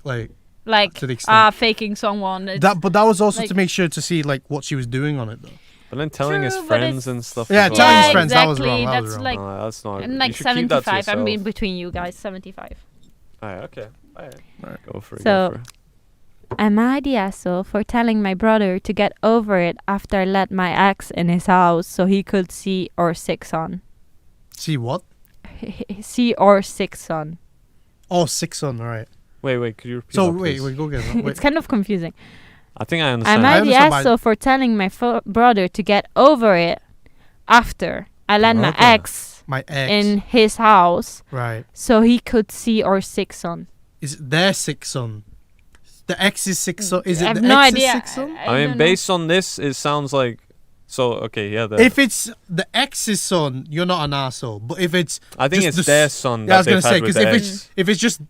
Like, to the extent faking someone. It's that? But that was also like- to make sure to see like what she was doing on it though. But then telling his True, but friends it's- and stuff. Yeah, as well. telling his Yeah, friends, that was exactly. wrong. That was That's wrong. like No, that's not. and you like should keep that to 75. I mean, yourself. between you guys, 75. Alright, okay. Alright. Go for it. So- go for it. Am I the asshole for telling my brother to get over it after I let my ex in his house so he could see our sick son? See what? See our sick son. Oh, 6 on right. Wait, could you repeat So that, wait, please? go get it. Wait. It's kind of confusing. I think I understand. Am I the understand my- asshole for telling my brother to get over it after I let my Okay. ex My ex. in his house Right. so he could see our sick son? Is it their 6 son? The ex is 6 son. Is I it have the no ex's idea. 6 son? I don't mean, know. based on this, it sounds like. So okay, yeah. If it's the ex's son, you're not an asshole. But if it's I think just it's the their s- son. yeah, I was that gonna they've say had with because the if ex. it's just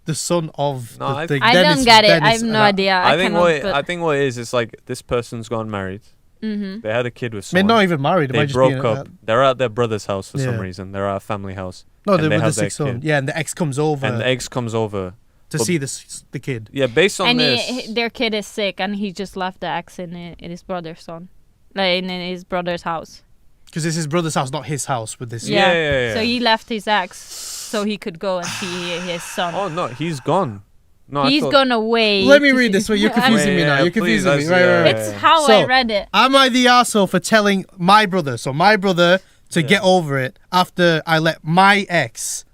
the son of No, the I- thing, I then don't it's- get it. then I it's have no an- idea. I think cannot what put- I think what it is like this person's gone married. Mhm. They had a kid with I mean, someone. not even married. It They might just be broke up. They're at their brother's house for some Yeah. reason. They're at a family house. No, and they're they with the have their 6 son. kid. Yeah, and the ex comes over And the ex comes over. to but- see the kid. Yeah, based on And this. their kid is sick, and he just left the ex in his brother's son, like in his brother's house. Because it's his brother's house, not his house with this. Yeah. So he left his ex so he could go and see his son. Oh no, he's gone. No, He's I thought, gone away. Let me to read see- this. Wait, you're I mean, confusing me Yeah, now. yeah, You're please, confusing me. that's- Right, right, yeah, right. It's how So- I read it. Am I the asshole for telling my brother, so my brother, to Yeah. get over it after I let my ex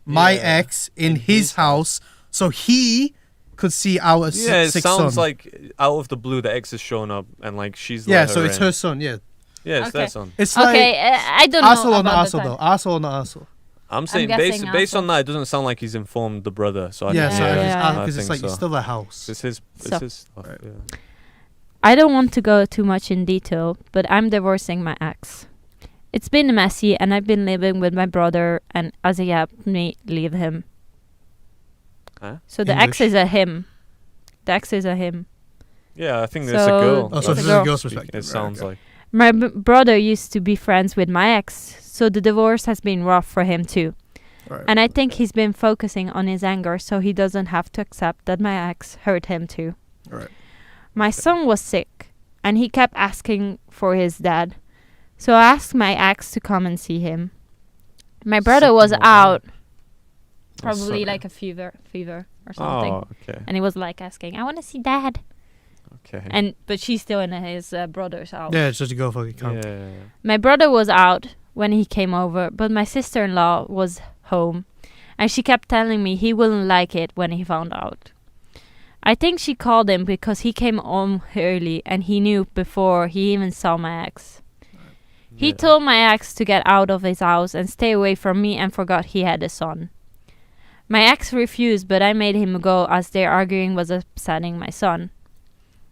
in his his house so he could see our Yeah, it six sounds son? like out of the blue the ex is showing up and like she's Yeah, let so it's in. her son, yeah. Yeah, it's their Okay. son. It's like Okay, I don't know asshole or about not the asshole time. though. Asshole or not asshole. I'm saying guessing based asshole. on that, it doesn't sound like he's informed the brother. So I Yeah, think, so Yeah. because I it's think like so. it's still a house. It's his. So- It's his stuff. Right. Yeah. I don't want to go too much in detail, but I'm divorcing my ex. It's been messy, and I've been living with my brother, and Ozzy helped me leave him. Huh? So the ex English. is a him. The ex is a him. Yeah, I think there's a So- girl. Oh, so It's this a is a girl. girl's perspective. It Right, sounds okay. like. My brother used to be friends with my ex, so the divorce has been rough for him too. Right. And I think he's been focusing on his anger so he doesn't have to accept that my ex hurt him too. Right. My son was sick, and he kept asking for his dad. So I asked my ex to come and see him. My brother Sick was boy. out, I'm probably sorry. like a fever or something. Oh, okay. And he was like asking, "I want to see dad." Okay. But she's still in his brother's house. Yeah, it's just a girl fucking count. yeah. My brother was out when he came over, but my sister-in-law was home, and she kept telling me he wouldn't like it when he found out. I think she called him because he came home early and he knew before he even saw my ex. He Yeah. told my ex to get out of his house and stay away from me and forgot he had a son. My ex refused, but I made him go as their arguing was upsetting my son.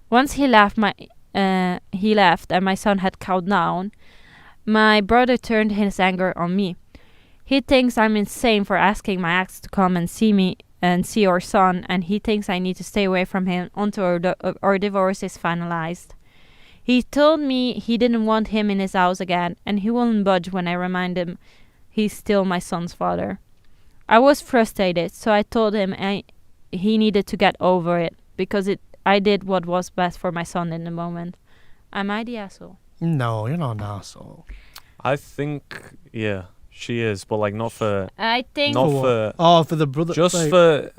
Once he left and my son had calmed down, my brother turned his anger on me. He thinks I'm insane for asking my ex to come and see me and see our son, and he thinks I need to stay away from him until our divorce is finalized. He told me he didn't want him in his house again, and he wouldn't budge when I remind him he's still my son's father. I was frustrated, so I told him he needed to get over it, because I did what was best for my son in the moment. Am I the asshole? No, you're not an asshole. I think yeah, she is, but like not for I think not For what? for Oh, for the brother. just like, for.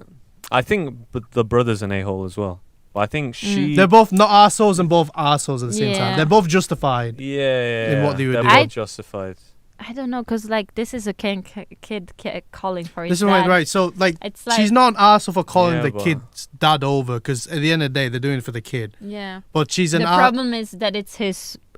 I think but the brother's an a-hole as well. But I think she. they're both not assholes and both assholes at the same Yeah. time. They're both justified. Yeah. in what they would They're do. both I- justified. I don't know, because like this is a kid calling for his This is dad. right. So like, It's like she's not an asshole for calling Yeah, the but- kid's dad over because at the end of the day they're doing it for the kid. yeah. But she's an The problem is that it's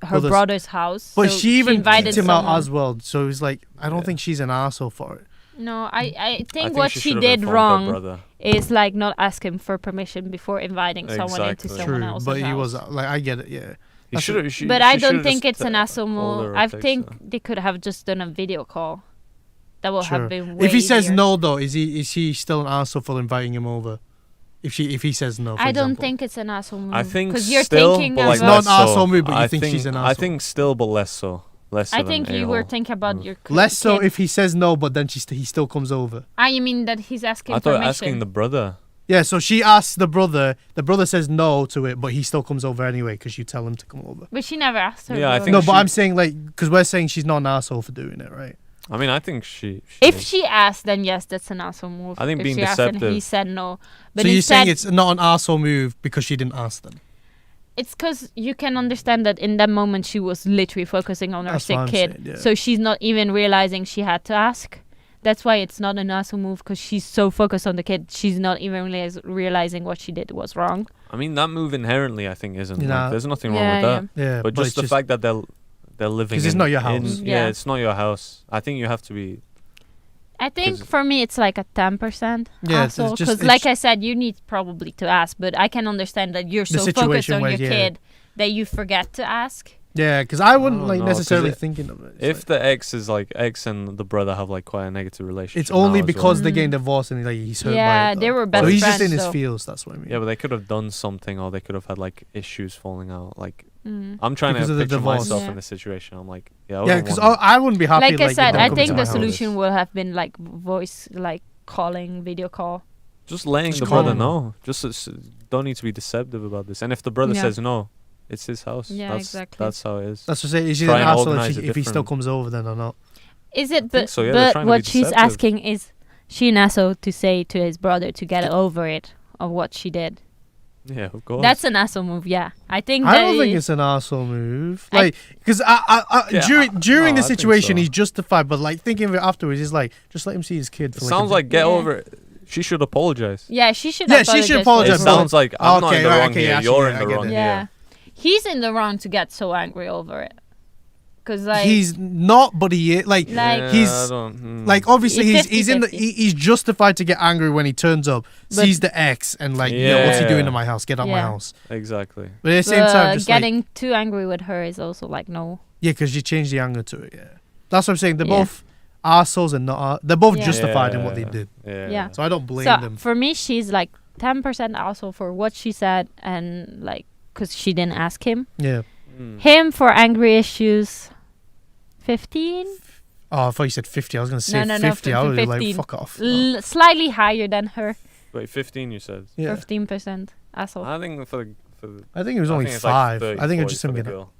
her brother's house. But so she even invited kicked him out someone. as well. So he's like, I don't think she's an asshole for it. No, I I think what she should have did informed her wrong brother. is like not asking for permission before inviting someone into Exactly. someone True, else's but he house. was like, I get it. Yeah. He That's should have. But I don't think it's an asshole move. I think they could have just done a video call. That would Sure. have been way If he says easier. no, though, is he still an asshole for inviting him over? If he says no, for I don't example. think it's an asshole move. I think because you're still, thinking but of like It's not less an asshole so. move, but you I think she's an I asshole. think still, but less so. Less. I of an think you were a-hole. thinking about move. your Less so kid. if he says no, but then he still comes over. You mean that he's asking I thought permission? asking the brother. Yeah, so she asks the brother. The brother says no to it, but he still comes over anyway because you tell him to come over. But she never asked her. Yeah, I though. think No, but she- I'm saying like because we're saying she's not an asshole for doing it, right? I mean, I think she If she asked, then yes, that's an asshole move. I think if being she asked and deceptive. he said no. But So you're saying instead, it's not an asshole move because she didn't ask them. it's because you can understand that in that moment she was literally focusing on her That's sick what I'm kid. saying, yeah. So she's not even realizing she had to ask. That's why it's not an asshole move because she's so focused on the kid. She's not even realizing what she did was wrong. I mean, that move inherently, I think, isn't. Nah. Like, there's nothing wrong Yeah, with that. Yeah, But just it's the fact that they're living 'Cause it's in- not your in- house. yeah, Yeah. it's not your house. I think you have to be. I think 'Cause- for me it's like a 10%. Yeah, it's just- because it's- like I said, you need probably to ask, but I can understand that you're The so focused situation on where, your yeah. kid that you forget to ask. Yeah, because I wouldn't Oh, like no, 'cause necessarily it- thinking of it. If the ex is like ex and the brother have like quite a negative relationship. it's only now as because well. they're Mm. getting divorced and like he's hurt by Yeah, it. they though. were So best he's just friends, in his so- feels. That's what I mean. Yeah, but they could have done something, or they could have had like issues falling out. Like Mm. I'm trying Because to of the picture divorce. myself Yeah. in the situation. I'm like, I Yeah, wouldn't because want- I wouldn't be happy. Like I said, them I coming think to the my house. solution would have been like voice, like calling, video call. just letting Just the call brother him. know. Just don't need to be deceptive about this. And if the brother Yeah. says no, it's his house. Yeah, that's, exactly. That's how it is. That's what I'm saying. Is he Try an and asshole organise if, a if he still different- comes over then or not? Is it? But so, yeah, they're but trying to what be she's deceptive. asking is, she an asshole to say to his brother to get over it of what she did. Yeah, of course. That's an asshole move. Yeah, I think. I that don't think is- it's an asshole move. I- Like, because Yeah, during no, the I think situation, so. he's justified. But like thinking of it afterwards, he's like, just let him see his kid. It For sounds a like get Yeah. over it. She should apologize. Yeah, she should. Yeah, she should It apologize, for but- sounds like I'm not Okay, in the right, wrong okay, here. actually, You're yeah, in I the get wrong it. Yeah, here. he's in the wrong to get so angry over it. Cause like he's not, but he is. Like, Like- he's I don't- like obviously It's he's in the 50-50. he's justified to get angry when he turns up, But- sees the ex, and like, yeah, what's he doing Yeah. in my house? Get out my Yeah. house. exactly. But at the same time, just like, getting too angry with her is also like no. yeah, because you change the anger to it. Yeah, that's what I'm saying. They're Yeah. both assholes and not. They're both Yeah. justified in what they did. Yeah. So I don't blame So them. for me, she's like 10% asshole for what she said and like because she didn't ask him. Yeah. Mm. Him for angry issues. 15, Oh, I thought you said 50. I was gonna say No, 50. I was like, 15. fuck off. Slightly higher than her. Wait, 15 you said. Yeah. 15% asshole. I think for the I think it was only think it's like 5. 30, I think it 40 was just for him the getting. girl.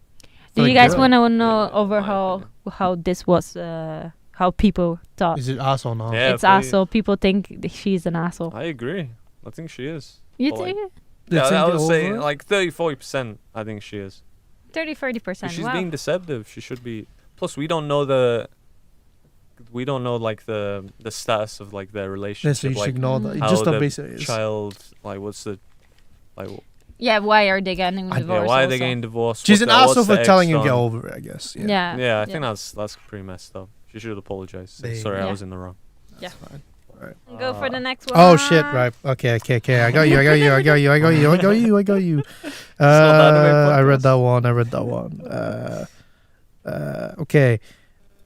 Do for you the guys girl. want to know Yeah, over my how this was how people thought Is it ass or not? Yeah, it's please. asshole? People think she's an asshole. I agree. I think she is. You But, like, think They Yeah, take I it was saying over? like 30-40%. I think she is. 30-40%? But she's Wow. being deceptive. She should be. Plus, we don't know like the status of like their Yeah, so relationship. you should like ignore that. how Just the the basic. child, like what's the, like Yeah, why are they getting I- yeah, divorced? yeah, why are they also? getting divorced? She's What an the- what's asshole the for ex telling him to get done? over it, I guess. Yeah. Yeah. Yeah, I think that's pretty messed up. She should apologize. There you Sorry, go. I was in the wrong. That's fine. Go for the next one. Oh shit! Right. Okay. I got you. I read that one. Okay.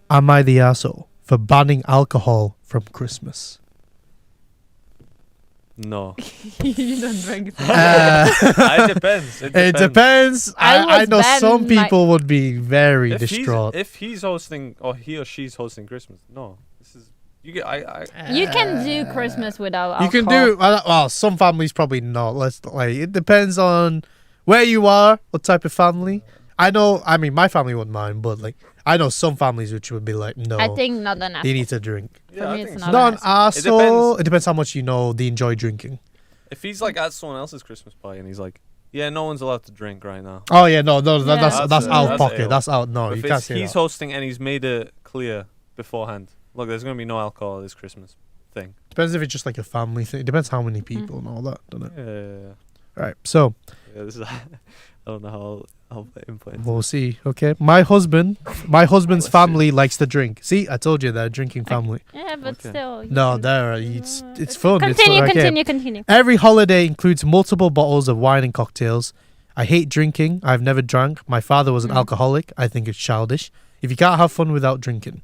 Am I the asshole for banning alcohol from Christmas? No, You don't drink. it depends. It depends. I I was know some banned, like- people would be very If distraught. he's hosting or he or she's hosting Christmas, no, this is you get. You can do Christmas without alcohol. You can do well. Some families probably not. It depends on where you are, what type of family. I know. I mean, my family wouldn't mind, but like I know some families which would be like, no, I think not an you asshole. need to drink. Yeah, I me, think it's so. not Not an an It depends. asshole. It depends how much you know they enjoy drinking. If he's like at someone else's Christmas party and he's like, yeah, no one's allowed to drink right now. Oh yeah, no, Yeah. that's That's out of that's pocket. ill. That's out. No, But you if can't it's say he's that. hosting and he's made it clear beforehand. Look, there's gonna be no alcohol this Christmas thing. Depends if it's just like a family thing. It depends how many people and all that, doesn't it? Yeah. Right. So Yeah, this is I don't know how influential. We'll see. Okay, my husband's family likes to drink. See, I told you they're a drinking family. Yeah, but Okay. still. you No, can- they're it's fun. It's Continue, fun. Okay. continue. Every holiday includes multiple bottles of wine and cocktails. I hate drinking. I've never drank. My father was an alcoholic. I think it's childish. If you can't have fun without drinking.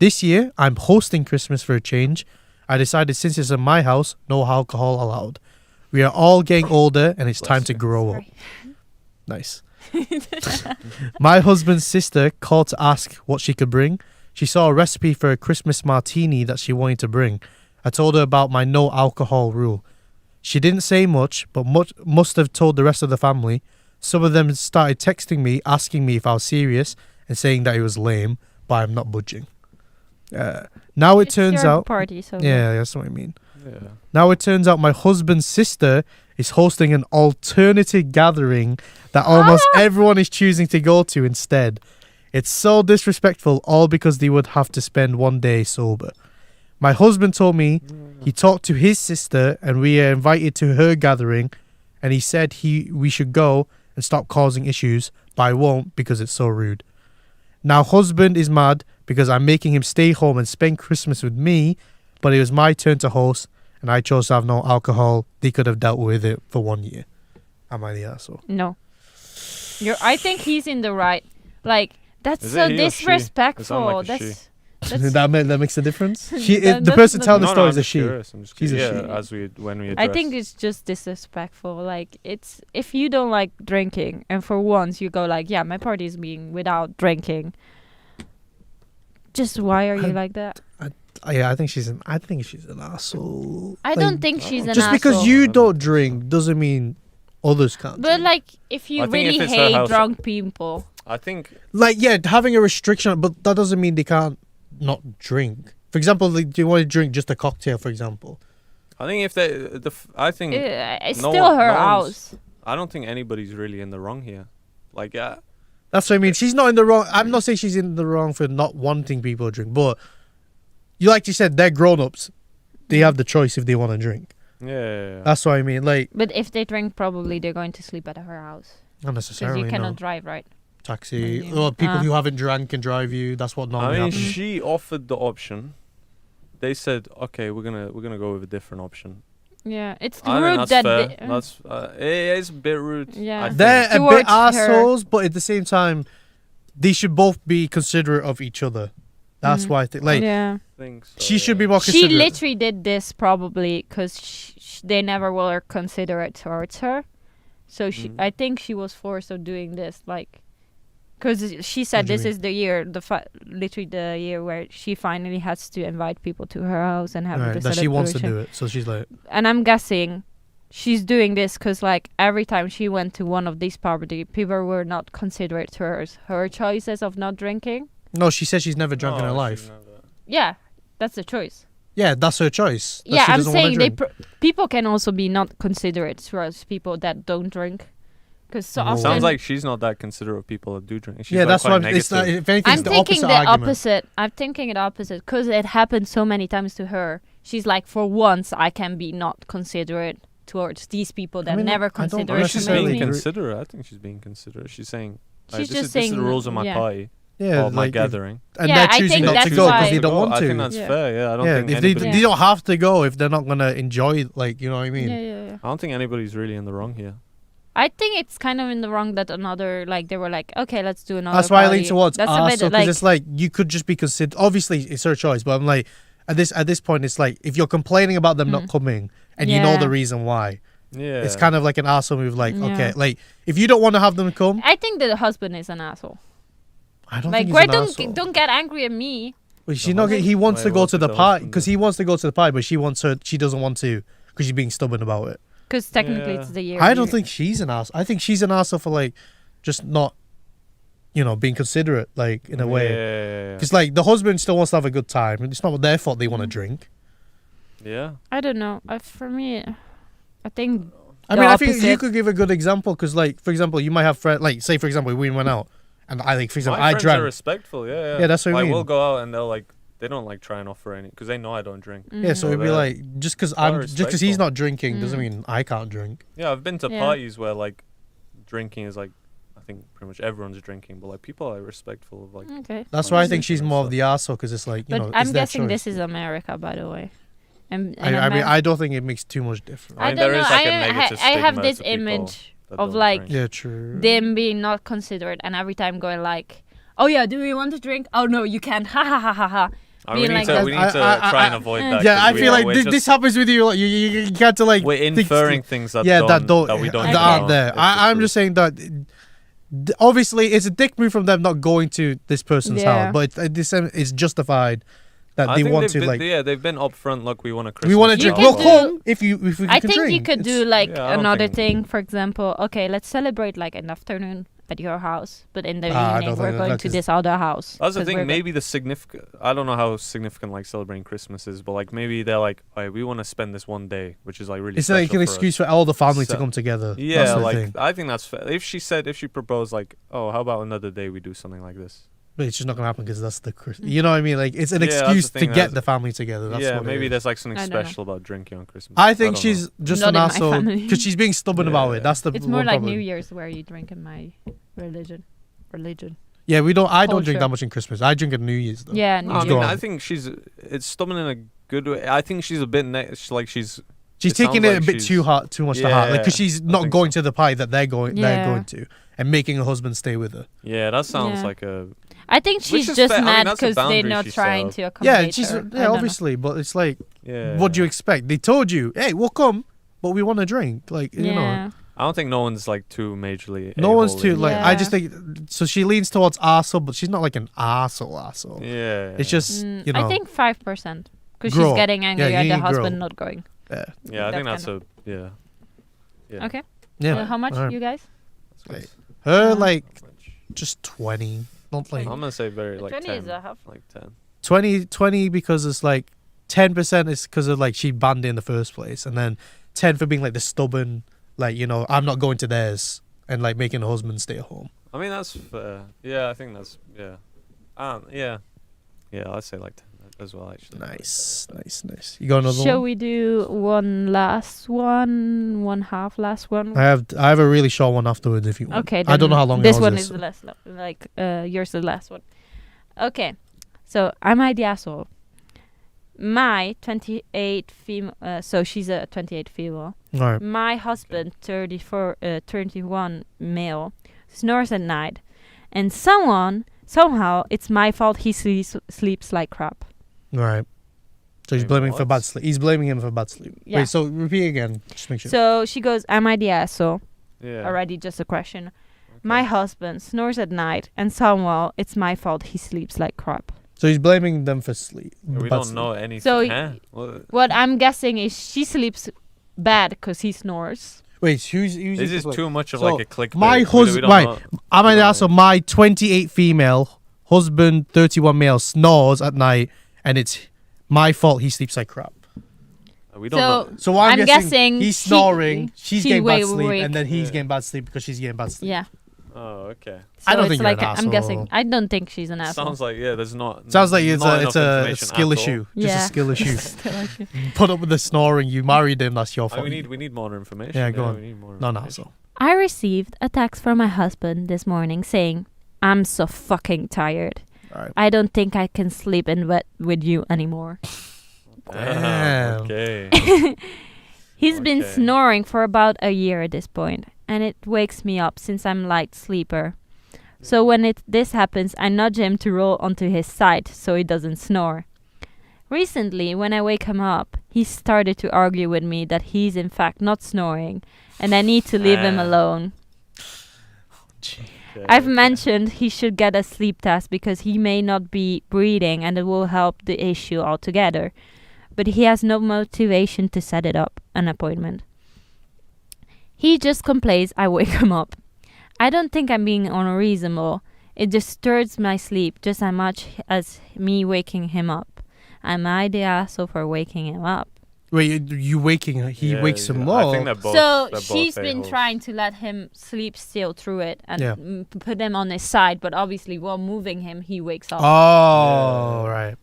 This year, I'm hosting Christmas for a change. I decided since it's in my house, no alcohol allowed. We are all getting older and it's time to grow up. Sorry. Nice. My husband's sister called to ask what she could bring. She saw a recipe for a Christmas martini that she wanted to bring. I told her about my no alcohol rule. She didn't say much, but must have told the rest of the family. Some of them started texting me, asking me if I was serious and saying that it was lame, but I'm not budging. Now it It's turns your out... party, so Yeah, that's what I mean. Yeah. Now it turns out my husband's sister is hosting an alternative gathering that almost everyone is choosing to go to instead. It's so disrespectful, all because they would have to spend one day sober. My husband told me he talked to his sister and we are invited to her gathering, and he said we should go and stop causing issues, but I won't because it's so rude. Now husband is mad because I'm making him stay home and spend Christmas with me, but it was my turn to host and I chose to have no alcohol. They could have dealt with it for 1 year. Am I the asshole? no. I think he's in the right. Like, that's Is so it he or she? It sounds disrespectful. like a That's that makes a difference. The That's person not- telling the No, story I'm is a just she. curious. I'm just She's a curious. she. Yeah, when we I address. think it's just disrespectful. Like, it's if you don't like drinking, and for once you go like, yeah, my party is being without drinking. Just why are you I- like that? Yeah, I think she's an asshole. I Like, don't think she's an just asshole. because you I don't don't think so. drink doesn't mean others can't. But drink. like, if you I think really if it's her hate house- drunk people, I think Like, yeah, having a restriction, but that doesn't mean they can't not drink. For example, like, do you want to drink just a cocktail, for example? if they I think it's no still one- her no one's- house. I don't think anybody's really in the wrong here. Like, yeah, That's what I mean. She's not in the wrong. I'm not saying she's in the wrong for not wanting people to drink, but like you said, they're grown-ups. They have the choice if they want to drink. yeah. That's what I mean. Like, But if they drink, probably they're going to sleep at her house not because necessarily. you cannot No. drive, right? Taxi. Yeah. Well, people Ah. who haven't drank can drive you. That's what normally I mean, happens. she offered the option. They said, "Okay, we're gonna go with a different option." Yeah, it's I think rude that's that fair. they, That's it is a bit rude. Yeah. I think. They're a Towards bit her. assholes, but at the same time, they should both be considerate of each other. That's Mhm. why I think. Like, yeah. Think so, she should be yeah. more She considerate. literally did this probably because they never were considerate towards her. So Mhm. I think she was forced of doing this, like, because she said What do you this mean? is the year, literally the year where she finally has to invite people to her house and have Right, the that she wants to celebration. do it. So she's like, And I'm guessing she's doing this because, like, every time she went to one of these parties, people were not considerate to her choices of not drinking. no, she says she's never drunk in her No, life. she's never- Yeah, that's the choice. Yeah, that's her choice. That Yeah, she I'm doesn't wanna saying they drink. people can also be not considerate towards people that don't drink, because so No. often Sounds like she's not that considerate of people that do drink. She's Yeah, like that's quite what it's negative. not, if anything, I'm it's the thinking opposite the argument. opposite. I'm thinking the opposite because it happened so many times to her. She's like, for once, I can be not considerate towards these people that mean, never I don't consider She's necessarily being me. agree. considerate. I think she's being considerate. She's saying, like, She's this just is the saying, rules of my yeah. party Yeah, or my like, gathering. and Yeah, they're I choosing think not to that's go why- because they don't want I to. think that's Yeah. fair. Yeah, I don't Yeah, think if they, anybody. they don't have to go if they're not gonna enjoy, like, you know what I mean? Yeah. I don't think anybody's really in the wrong here. I think it's kind of in the wrong that another, like, they were like, okay, let's do another. That's why I party. lean towards That's a arsehole, bit because like, it's like you could just be considered. Obviously, it's her choice, but I'm like, at this point, it's like if you're complaining about them not coming and you know Yeah. the reason why, Yeah, it's kind of like an arsehole move. Like, Yeah. okay, like if you don't want to have them come, I think that the husband is an asshole. I don't Like, think why he's an arsehole. don't get angry at me. Well, she The not. husband? He wants Wait, to go what to did the the party husband because do? he wants to go to the party, but she wants her. She doesn't want to because she's being stubborn about it. Because technically Yeah. it's the year. I don't think she's an ass. I think she's an arsehole for like just not, being considerate, like in a way. Yeah. Because like the husband still wants to have a good time, and it's not their fault they want to Mm. drink. Yeah. I don't know. For me, I think. I the mean, I think you opposite. could give a good example because, like, for example, you might have friends. Like, say for example, we went out, and I like, for example, My I friends drank. are respectful. Yeah. Yeah, that's what I like, mean. we'll go out and they'll like they don't like try and offer any because they know I don't drink. Yeah, so Mhm. it'd be they're like just because quite he's respectful. not drinking doesn't Mm. mean I can't drink. Yeah, I've been to Yeah. parties where like drinking is like, I think pretty much everyone's drinking, but like people are respectful of like. Okay. That's why I think Drinking she's and more of stuff. the arsehole because it's like, you But know, I'm it's their guessing choice. this is America, by the way. And I don't think it makes too much difference. I I mean, don't there know. is, like, a I negative have stigma this to people image that of don't like drink. Yeah, true. them being not considerate, and every time going like, "Oh yeah, do we want to drink? Oh no, you can't." Ha ha ha ha ha. We being need like to, we that. need to try and avoid that. Yeah, 'cause I we- feel like we're this just- happens with you. Like, you get to like we're think- inferring things that yeah, don't, that we don't that that know aren't there. is the I'm truth. just saying that obviously it's a dick move from them not going to this person's Yeah. house, but it's justified that I they think want they've to been, like. yeah, they've been upfront. Look, we want a Christmas. We want to You drink. can We'll do- come if we I can think drink. you could It's- do like Yeah, I don't another think- thing. For example, okay, let's celebrate like an afternoon at your house, but in the I evening don't we're think going that to is- this other house. That's the 'cause we're thing. go- Maybe the significant. I don't know how significant like celebrating Christmas is, but like maybe they're like, all right, we want to spend this one day, which is like really. It's like special an for us. excuse for all the family to So- come together. Yeah, That's the like thing. I think that's fair. If she proposed like, oh, how about another day we do something like this? But it's just not gonna happen because that's the you know what I mean. Like it's an Yeah, that's the excuse to thing, get that's- the family together. That's yeah, what it maybe is. there's like something I don't know. special about drinking on Christmas. I think don't she's know. just Not an in my asshole family. because she's being stubborn about Yeah. it. That's the It's more one like problem. New Year's where you drink in my religion. Yeah, we don't. I don't drink Culture. that much in Christmas. I drink at New Year's though. Yeah, No, New I It's mean, gone. I think it's stubborn in a good way. I think she's a bit like she's. She's It sounds taking it like a bit she's- too hard, too much to heart. Like, because Yeah, she's I not think going so. to the party that they're going Yeah. to, and making her husband stay with her. Yeah, that sounds Yeah. like a. I think Which she's is just fair. I mean, mad that's a because they're boundary not she set trying up. to accommodate Yeah, she's her. I don't yeah, know. obviously, but it's like, Yeah. what do you expect? They told you, hey, we'll come, but we want to drink. Like, you know, Yeah. I don't think no one's like too majorly. no one's a-hole too in- like. I Yeah. just think so. She leans towards arsehole, but she's not like an arsehole. Yeah. It's just you know. I think 5% because Grow she's up. getting angry you at the need husband grow. not going. yeah. Yeah, I that think that's kind a. Yeah. Yeah. Okay. Yeah. How much, Alright. you guys? That's good. Her Uh, like Not much. just 20, not like I'm gonna say very like 20 10. is a half. Like 10. 20 because it's like 10% is because of like she banned it in the first place, and then 10 for being like the stubborn, like, you know, I'm not going to theirs, and like making the husband stay at home. I mean that's fair. Yeah, I think that's yeah. Yeah. Yeah, I'd say like 10 as well actually. Nice. You got another Shall one? we do one last one half last one? I have a really short one afterwards if you want. Okay, I don't know then how long this yours one is, is so- the last, like yours is the last one. Okay, so am I the asshole? My 28 female, so she's a 28 female. All right. My husband, 31 male, snores at night, and somehow it's my fault he sleeps like crap. All right. So he's Wait, blaming for what? bad sleep. He's blaming him for bad sleep. Yeah. Wait, so repeat again. Just make sure. So she goes, am I the asshole? Yeah. Already just a question. Okay. My husband snores at night, and somehow it's my fault he sleeps like crap. So he's blaming them for sleep. We bad don't sleep. know anything. So huh? Well, What I'm guessing is she sleeps bad because he snores. Wait, who's this is wait. too much of So, like a clickbait. my We husband- don't right. know. I'm we an don't asshole. know. My 28 female husband, 31 male, snores at night, and it's my fault he sleeps like crap. We don't So know. So I'm, I'm guessing he's she- snoring, she's she getting bad way sleep, awake. and then he's Yeah. getting bad sleep because she's getting bad sleep. Yeah. Oh, okay. So I don't it's think you're like an I'm guessing. asshole. I don't think she's an asshole. Sounds like there's not. Sounds like it's not a enough information skill at all. issue. Yeah. Just a skill issue. Still issue. Put up with the snoring. You married him. That's your fault. We need more information. Yeah, go on. We need more No, information. so. I received a text from my husband this morning saying, "I'm so fucking tired. All right. I don't think I can sleep in bed with you anymore." Damn. Okay. He's been Okay. snoring for about a year at this point, and it wakes me up since I'm light sleeper. So when this happens, I nudge him to roll onto his side so he doesn't snore. Recently, when I wake him up, he started to argue with me that he's in fact not snoring, and I need to leave him Ah. alone. Okay, I've okay. mentioned he should get a sleep test because he may not be breathing and it will help the issue altogether. But he has no motivation to set it up, an appointment. He just complains I wake him up. I don't think I'm being unreasonable. It disturbs my sleep just as much as me waking him up. Am I the asshole for waking him up? Wait, you waking? He Yeah, wakes him yeah. up. I think they're both. So they're she's both been a-holes. trying to let him sleep still through it and Yeah. put him on his side, but obviously while moving him, he wakes up. Oh, right.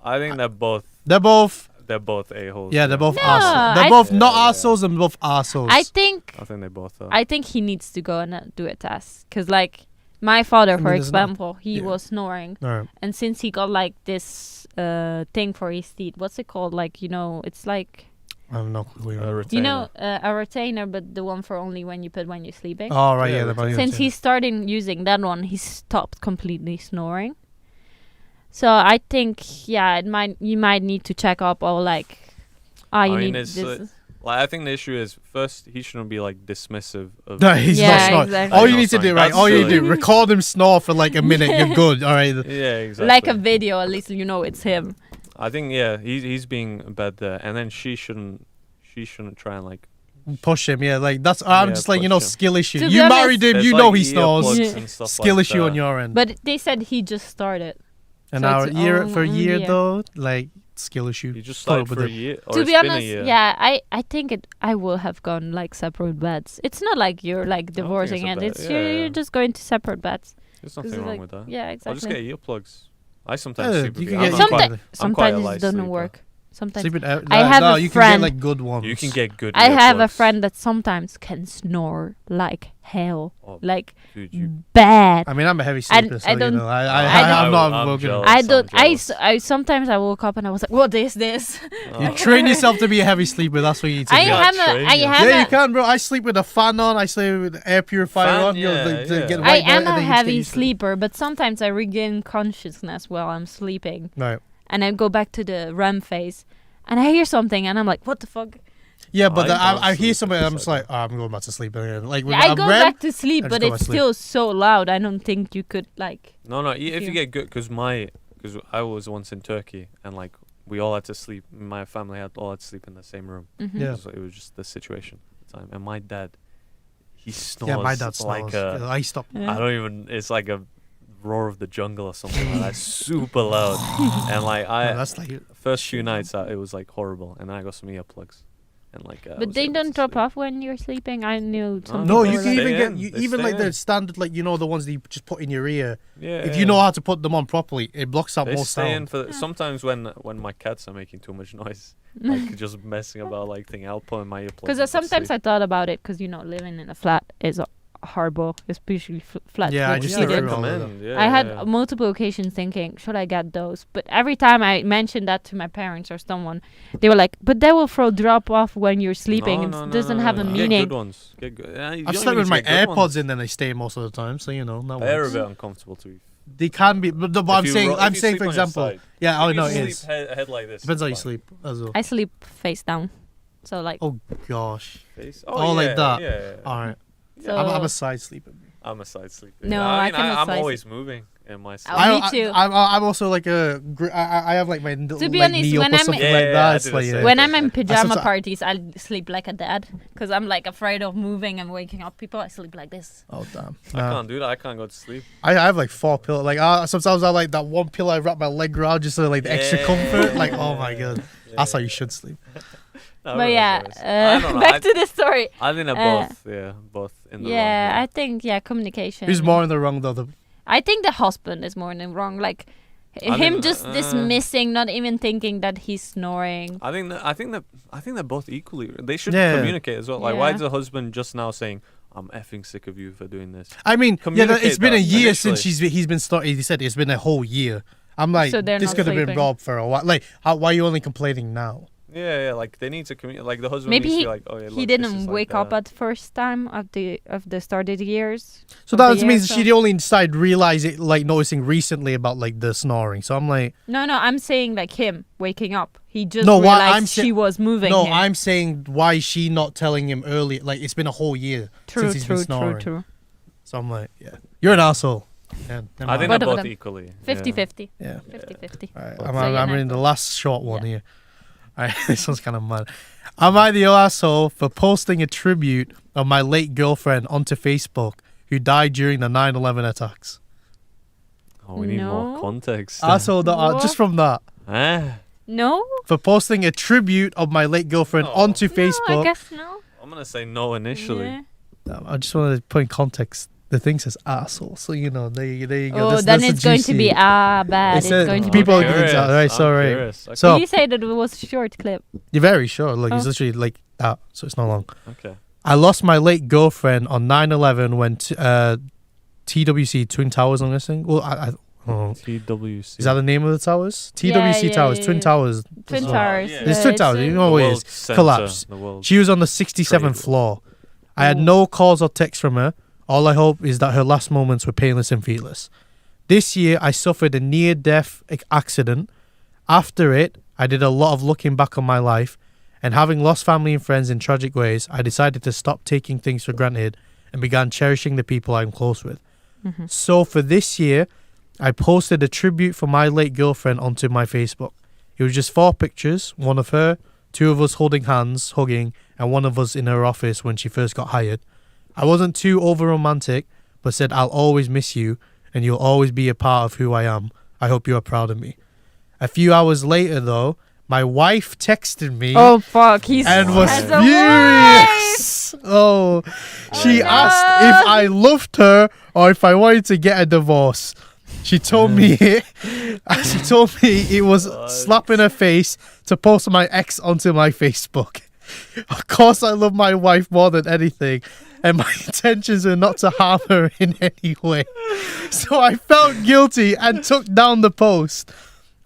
I think they're both. They're both. They're both a-holes. Yeah, they're both No, arseholes. They're I- both not Yeah, yeah. arseholes and both arseholes. I think they both are. I think he needs to go and do a test, because like my father, for mean, there's not- example, he yeah. was snoring, Alright. and since he got like this thing for his teeth, what's it called? Like, you know, it's like, I have no clue. A retainer. you know, a retainer, but the one for only when you put when you're sleeping. Oh, right, Yeah, yeah. retainer. Since he started using that one, he stopped completely snoring. So I think, yeah, you might need to check up, or like, I you mean, need it's, this. Like, I think the issue is, first, he shouldn't be like dismissive of. No, he's Yeah, not snoring. exactly. All He's you not need to do, snoring. right? That's All you silly. do, record him snore for like a minute. You're good. All right. Yeah, exactly. Like a video, at least you know it's him. I think he's being bad there, and then she shouldn't try and like. Push him. Yeah, like that's. I'm Yeah, just like, you push know, him. skill issue. To be You honest- married him. There's, You like, know he snores. earplugs and stuff Skill like issue that. on your end. But they said he just started. And so now it's year on- for a on year year. though, like skill issue. You just Put started up with for a it. year, or To it's be been a honest, year. yeah, I think I will have gone like separate beds. It's not like you're like think divorcing it's a it. bad- It's yeah, you're yeah. just going to separate beds. There's 'Cause nothing it's wrong like- with that. Yeah, I'll just exactly. get earplugs. I sometimes Yeah, sleep with you can I'm get quite- Sometimes I'm quite a sometimes light it doesn't sleeper. work. Sometimes Sleeping out. I have no, a you friend- can get like good ones. You can get good. I have a earplugs. friend that sometimes can snore like hell, Oh, like dude, you. bad. I mean, I'm a heavy I- sleeper, so I don't- you know, I I'm don't- not I'm broken. jealous. I I'm don't. jealous. I sometimes I woke up and I was like, "What is this?" You train yourself to be a heavy sleeper. That's what you need to I do. Yeah, have train a. I you. have Yeah, you a. can, bro. I sleep with a fan on. I sleep with the air purifier Fan, on. You know, yeah, to yeah. get I white light am and a then you just get heavy used to it. sleeper, but sometimes I regain consciousness while I'm sleeping, Right. and I go back to the REM phase, and I hear something, and I'm like, "What the fuck?" Yeah, but I don't I hear sleep something and I'm with just like, oh, I'm going back to sleep again. Like, with Yeah, I a go REM, back to sleep, I just but go it's to sleep. still so loud. I don't think you could like. No, if you you- get good, because I was once in Turkey and like we all had to sleep. My family all had to sleep in the same room. Mhm. Yeah. So it was just the situation at the time. And my dad, he snores. Yeah, my dad like snores. I stopped. Yeah. I don't even. It's like a roar of the jungle or something like that. Super loud. And like Yeah, that's like first few nights it was like horrible, and then I got some earplugs, and like. I But was they able don't to drop sleep. off when you're sleeping. I knew some no, people you were can like- even stay get in. you, They even stay like the in. standard, like you know, the ones that you just put in your ear. Yeah. If you know how to put them on properly, it blocks out They more stay in sound. for sometimes when my cats are making too much noise, like just messing about, like thinking I'll put in my earplugs. Because sometimes I thought about it, because living in a flat is horrible, especially flats. Yeah, I with just heated. think all of them. Yeah, I had multiple occasions thinking, should I get those? But every time I mentioned that to my parents or someone, they were like, but they will throw drop off when you're sleeping. It doesn't have a Get meaning. good ones. Get good. I've slept with my AirPods in, and they stay most of the time. So you know, that They're a works. bit uncomfortable to be. They can be, but I'm saying, I'm for example, yeah, I know it is. Head like this. Depends how you it's fine. sleep as well. I sleep face down. So like, Oh gosh, Face. Oh, like yeah, that. Yeah. all right. so I'm a side sleeper. I'm a side sleeper. No, I I mean, cannot I'm side always moving in my sleep. Oh, me too. I'm also like I have like my To be like honest, knee up when or I'm- something Yeah, like yeah, I that. do It's the like same. when I'm in pajama sometimes- parties, I sleep like a dad, because I'm like afraid of moving and waking up people. I sleep like this. oh damn. I Nah. can't do that. I can't go to sleep. I have like 4 pillows. Like sometimes I like that one pillow I wrap my leg around just so like the extra comfort. Like oh my god, that's how you should sleep. No, But really, yeah, I don't know. back to the story. I think they're uh, both. Yeah, both in the Yeah, wrong. I think communication. Who's more in the wrong though? I think the husband is more in the wrong. Like I him think, just dismissing, not even thinking that he's snoring. I think they're both equally. They should Yeah. communicate as well. Like, why Yeah. is the husband just now saying, "I'm effing sick of you for doing this"? I mean, yeah, Communicate it's been a that year since initially. he's been started. He said it's been a whole year. I'm like, So they're this not could have been sleeping. Rob for a while. Like, why are you only complaining now? Yeah. Like they need to communicate. Like the husband Maybe needs he to be like, "Oh yeah, look, he this didn't is like wake up that." at the first time of the started years. So of the that year, means so- she only started realizing, like, noticing recently about like the snoring. So I'm like, No, I'm saying like him waking up. He just No, why realized I'm she was moving. no, him. I'm saying why is she not telling him earlier? Like, it's been a whole year true, since he's been true, snoring. true. So I'm like, yeah, you're an asshole. Yeah, never I think mind. Both they're of both them. equally. 50-50. yeah. 50-50. All right, Both. I'm, So I'm, you're I'm in not- the last short one Yeah. here. All right, this one's kind of mad. Am I the asshole for posting a tribute of my late girlfriend onto Facebook who died during the 9/11 attacks? Oh, we need more No. context. Asshole, What? just from that. Ah, No? For posting a tribute of my late girlfriend No. onto No, I Facebook. guess no. I'm gonna say no initially. Yeah. I just wanted to put in context. the thing says asshole. So you know, there you go. Oh, That's- then that's a it's going to be juicy- bad. It It's said going to people be are bad. getting out, right? Sorry. Curious. Okay. So Did you say that it was a short clip? you're very sure. Look, it's Oh. literally like that, so it's not long. Okay. I lost my late girlfriend on 9/11 when TWC Twin Towers. I'm guessing. Well, I oh. TWC. Is that the name of the towers? TWC yeah, Towers, yeah, Twin yeah. Towers. Twin Oh, Towers. yeah. It's Twin Towers. You know what it is. Collapse. The world. She was on the 67th Trade. floor. I had Oh. no calls or texts from her. All I hope is that her last moments were painless and fearless. This year, I suffered a near-death accident. After it, I did a lot of looking back on my life, and having lost family and friends in tragic ways, I decided to stop taking things for granted and began cherishing the people I'm close with. Mm-hmm. So for this year, I posted a tribute for my late girlfriend onto my Facebook. It was just 4 pictures, one of her, 2 of us holding hands, hugging, and one of us in her office when she first got hired. I wasn't too over romantic, but said I'll always miss you and you'll always be a part of who I am. I hope you are proud of me. A few hours later though, my wife texted me Oh fuck! He's and was has a furious. Oh, she no. asked if I loved her or if I wanted to get a divorce. She told me it was slapping her face to post my ex onto my Facebook. Of course, I love my wife more than anything, and my intentions are not to harm her in any way. So I felt guilty and took down the post.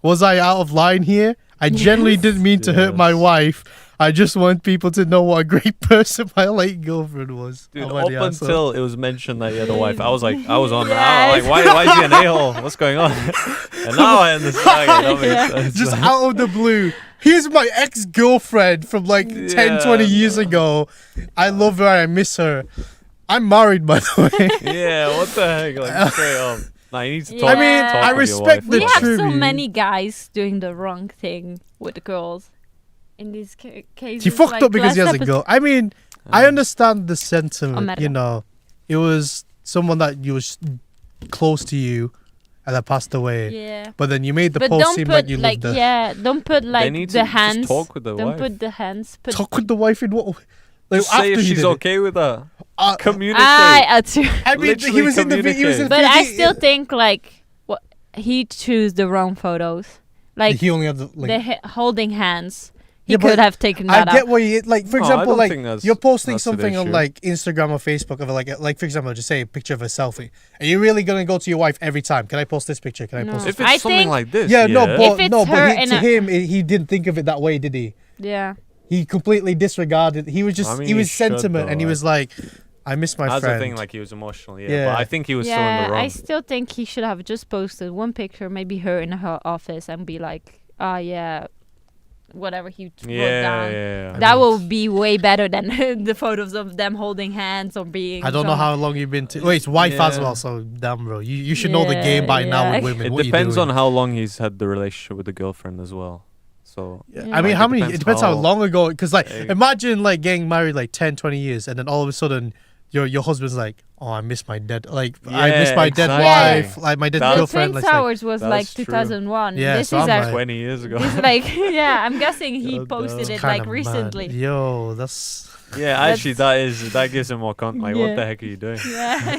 Was I out of line here? I genuinely didn't mean to hurt my Yes. wife. I just want people to know what a great person my late girlfriend was. Dude, Oh, up yeah, so- until it was mentioned that he had a wife, I was on. Yes. I was like, why is he an a-hole? What's going on? And now I understand. That makes Yeah. sense. just out of the blue. Here's my ex-girlfriend from like 10, 20 years ago. I love her. I miss her. I'm married, by the way. Yeah, what the heck? Like straight up. Nah, you need to talk. I mean, talk I with your respect wife the We about have it. so tribute. many guys doing the wrong thing with the girls. In these cases, He fucked like up because he last has a episode- girl. I mean, I understand the sentiment. America. You know, it was someone that you was close to you and that passed away. Yeah. But then you made the But post don't seem put like you like loved her. yeah, don't put They like need the to hands. just talk with the Don't wife. put the hands. Put Talk with the wife in what? Like Just say if he she's did it. okay with that. Uh, Communicate. I I mean, he Literally was in the he was in the but I video- still think like what he chose the wrong photos. Like he only had the like. holding hands. He Yeah, but could have taken I that get out. what you like. For No, I example, don't like think that's- you're posting that's the something on issue. like Instagram or Facebook of like for example, just say a picture of a selfie. Are you really gonna go to your wife every time? Can I post this picture? Can I No. post If this? it's I something think- like this. Yeah, no, If but it's no, her but in to a- him, he didn't think of it that way, did he? Yeah. He completely disregarded. He was just I mean, he was he should, sentiment, though, and he like- was like, "I miss my That's friend." the thing. Like he was emotional. Yeah, Yeah. but I think he was still in Yeah, the wrong. I still think he should have just posted one picture, maybe her in her office, and be like, yeah, whatever he wrote yeah, down. yeah. That will be way better than the photos of them holding hands or being. I don't know some- how long you've been to. Wait, it's wife as Yeah. well. So damn, bro, you should know the Yeah, game by now yeah. with women. It What you depends doing? on how long he's had the relationship with the girlfriend as well. So Yeah. Yeah. I mean, Like, how it many? It depends depends how how- long ago. Because like, Hey. imagine like getting married like 10, 20 years, and then all of a sudden, your husband's like, "Oh, I miss my dead. Like, I miss Yeah, my dead exactly. wife. Like my dead That's- The girlfriend." Twin Like, Towers was That's like true. 2001. Yeah, This so is I'm a, like- 20 years ago. this like yeah. I'm guessing he God, posted that's it kinda like mad. recently. Yo, that's. Yeah, actually, that gives him more content. Like, Yeah. what the heck are you doing? Yeah.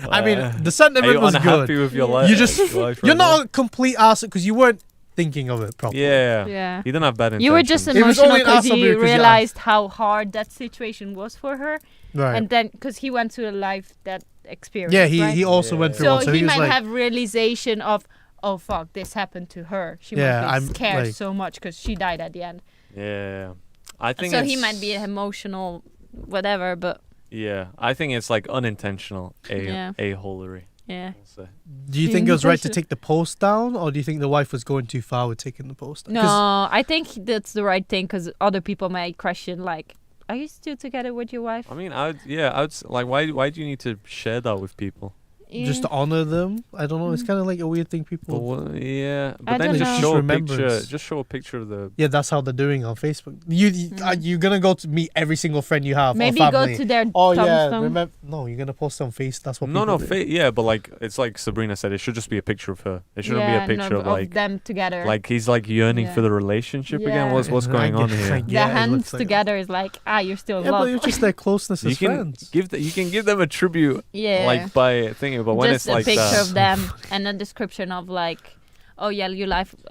I mean, Uh, the Are sentiment you was unhappy good. with your life? You just- life You're right now? not a complete ass because you weren't thinking of it properly. Yeah. Yeah. He didn't have bad intentions. You were just It was emotional only an because asshole you because you realized how hard that situation was for her, Right. and then because he went to a life that experience. Yeah, he right? he also Yeah. went through So one. So he he was might like, have realization of, oh fuck, this happened to her. She Yeah, might be I'm, scared like- so much because she died at the end. Yeah. I think So it's, he might be emotional, whatever. But Yeah. I think it's like unintentional Yeah. a-holery. yeah, I'll say. do you think it was right to Intention- take the post down, or do you think the wife was going too far with taking the post down? no, 'Cause I think that's the right thing because other people might question like, are you still together with your wife? I mean, I would like, why do you need to share that with people? just to honor them. I don't know. It's kind of like a weird thing But people. yeah, but I then don't just know. show a Remembrance. picture. Just show a picture of the. Yeah, that's how they're doing on Facebook. You're gonna go to meet every single friend you have. Maybe or go family. to their Oh yeah, tombstone. remember? No, you're gonna post on Face. That's what. No, people no, do. yeah, but like it's like Sabrina said, it should just be a picture of her. It shouldn't be a picture of like them together. he's like yearning Yeah. for the relationship again. Yeah. What's going on here? the Yeah, it hands looks like- together is like, you're still in Yeah, but love. it's just their closeness You as can friends. you can give them a tribute Yeah. like by thinking, but when just it's like a picture that, of them and a description of like, oh yeah,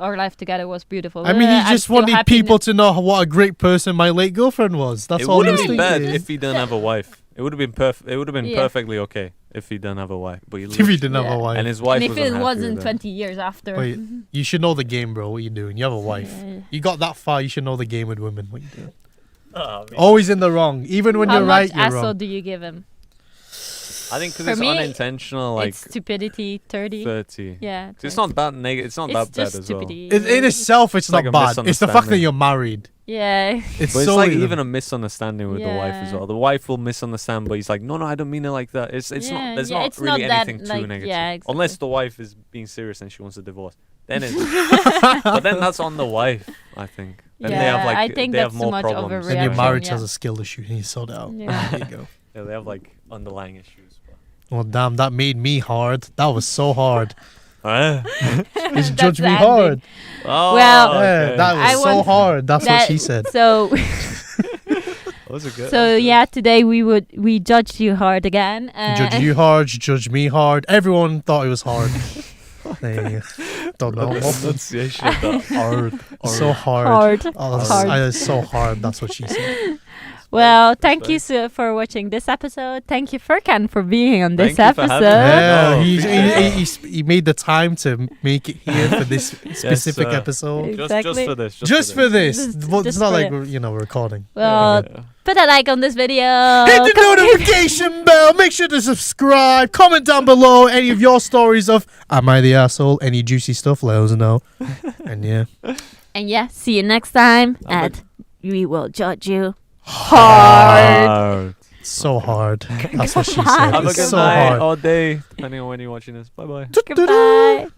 our life together was beautiful. I mean, I'm he just still wanted happy people to know what a great person my late girlfriend was. That's it all would he have was been thinking. bad if he didn't have a wife. It would have been perfect. It would have been Yeah. perfectly okay if he didn't have a wife. But he If he lived- didn't have a Yeah. wife. and his wife and if wasn't it happy wasn't with him. 20 years after. Wait, you should know the game, bro. What you doing? You have a wife. Yeah. You got that far. You should know the game with women. What you doing? Oh, man. Always in the wrong. Even when How you're much right, you're asshole wrong. do you give him? I think because For it's me, unintentional, like it's stupidity 30. 30. Yeah. 'Cause it's not that negative. It's not It's that bad just as well. stupidity. In itself, it's like not a bad. It's the fact that misunderstanding. you're married. Yeah. It's But it's so like even a misunderstanding with the wife as Yeah. well. The wife will misunderstand, but he's like, no, I don't mean it like that. It's Yeah, not. There's yeah, not it's really not that, anything like, too negative. yeah, exactly. Unless the wife is being serious and she wants a divorce. Then it's. But then that's on the wife, I think. Then they have Yeah, like I think they have that's too more much problems. and your overreaction, marriage yeah. has a skill issue. And you sort it out. Yeah. There you go. Yeah, they have like underlying issues. Well, damn, that made me hard. That was so hard. But. Just That's judge the me ending. hard. Oh, Well- Yeah, okay. that was I so want hard. That's what she said. So That was a good. so yeah, today we judged you hard again. Judge you hard, judge me hard. Everyone thought it was hard. There you go. Don't know. The pronunciation of that hard. So hard. hard. Oh, that's Hard. it's so hard. That's what she said. Well, thank you for watching this episode. Thank you, Furkan, for being on this Thank you for having episode. me. Yeah, Oh, he made the time to make it here for this specific sir. episode. Just Exactly. for this. Just for this. Just- Well, it's just not for like it. we're recording. Well, Yeah. put a like on this video. Hit the notification bell. Make sure to subscribe. Comment down below any of your stories of Am I the Asshole? Any juicy stuff, let us know. And yeah. And yeah, see you next time. I'm And we will judge you hard. So hard. That's what she Goodbye. said. Have a It's good so night hard. or day, depending on when you're watching this. Bye bye. Goodbye.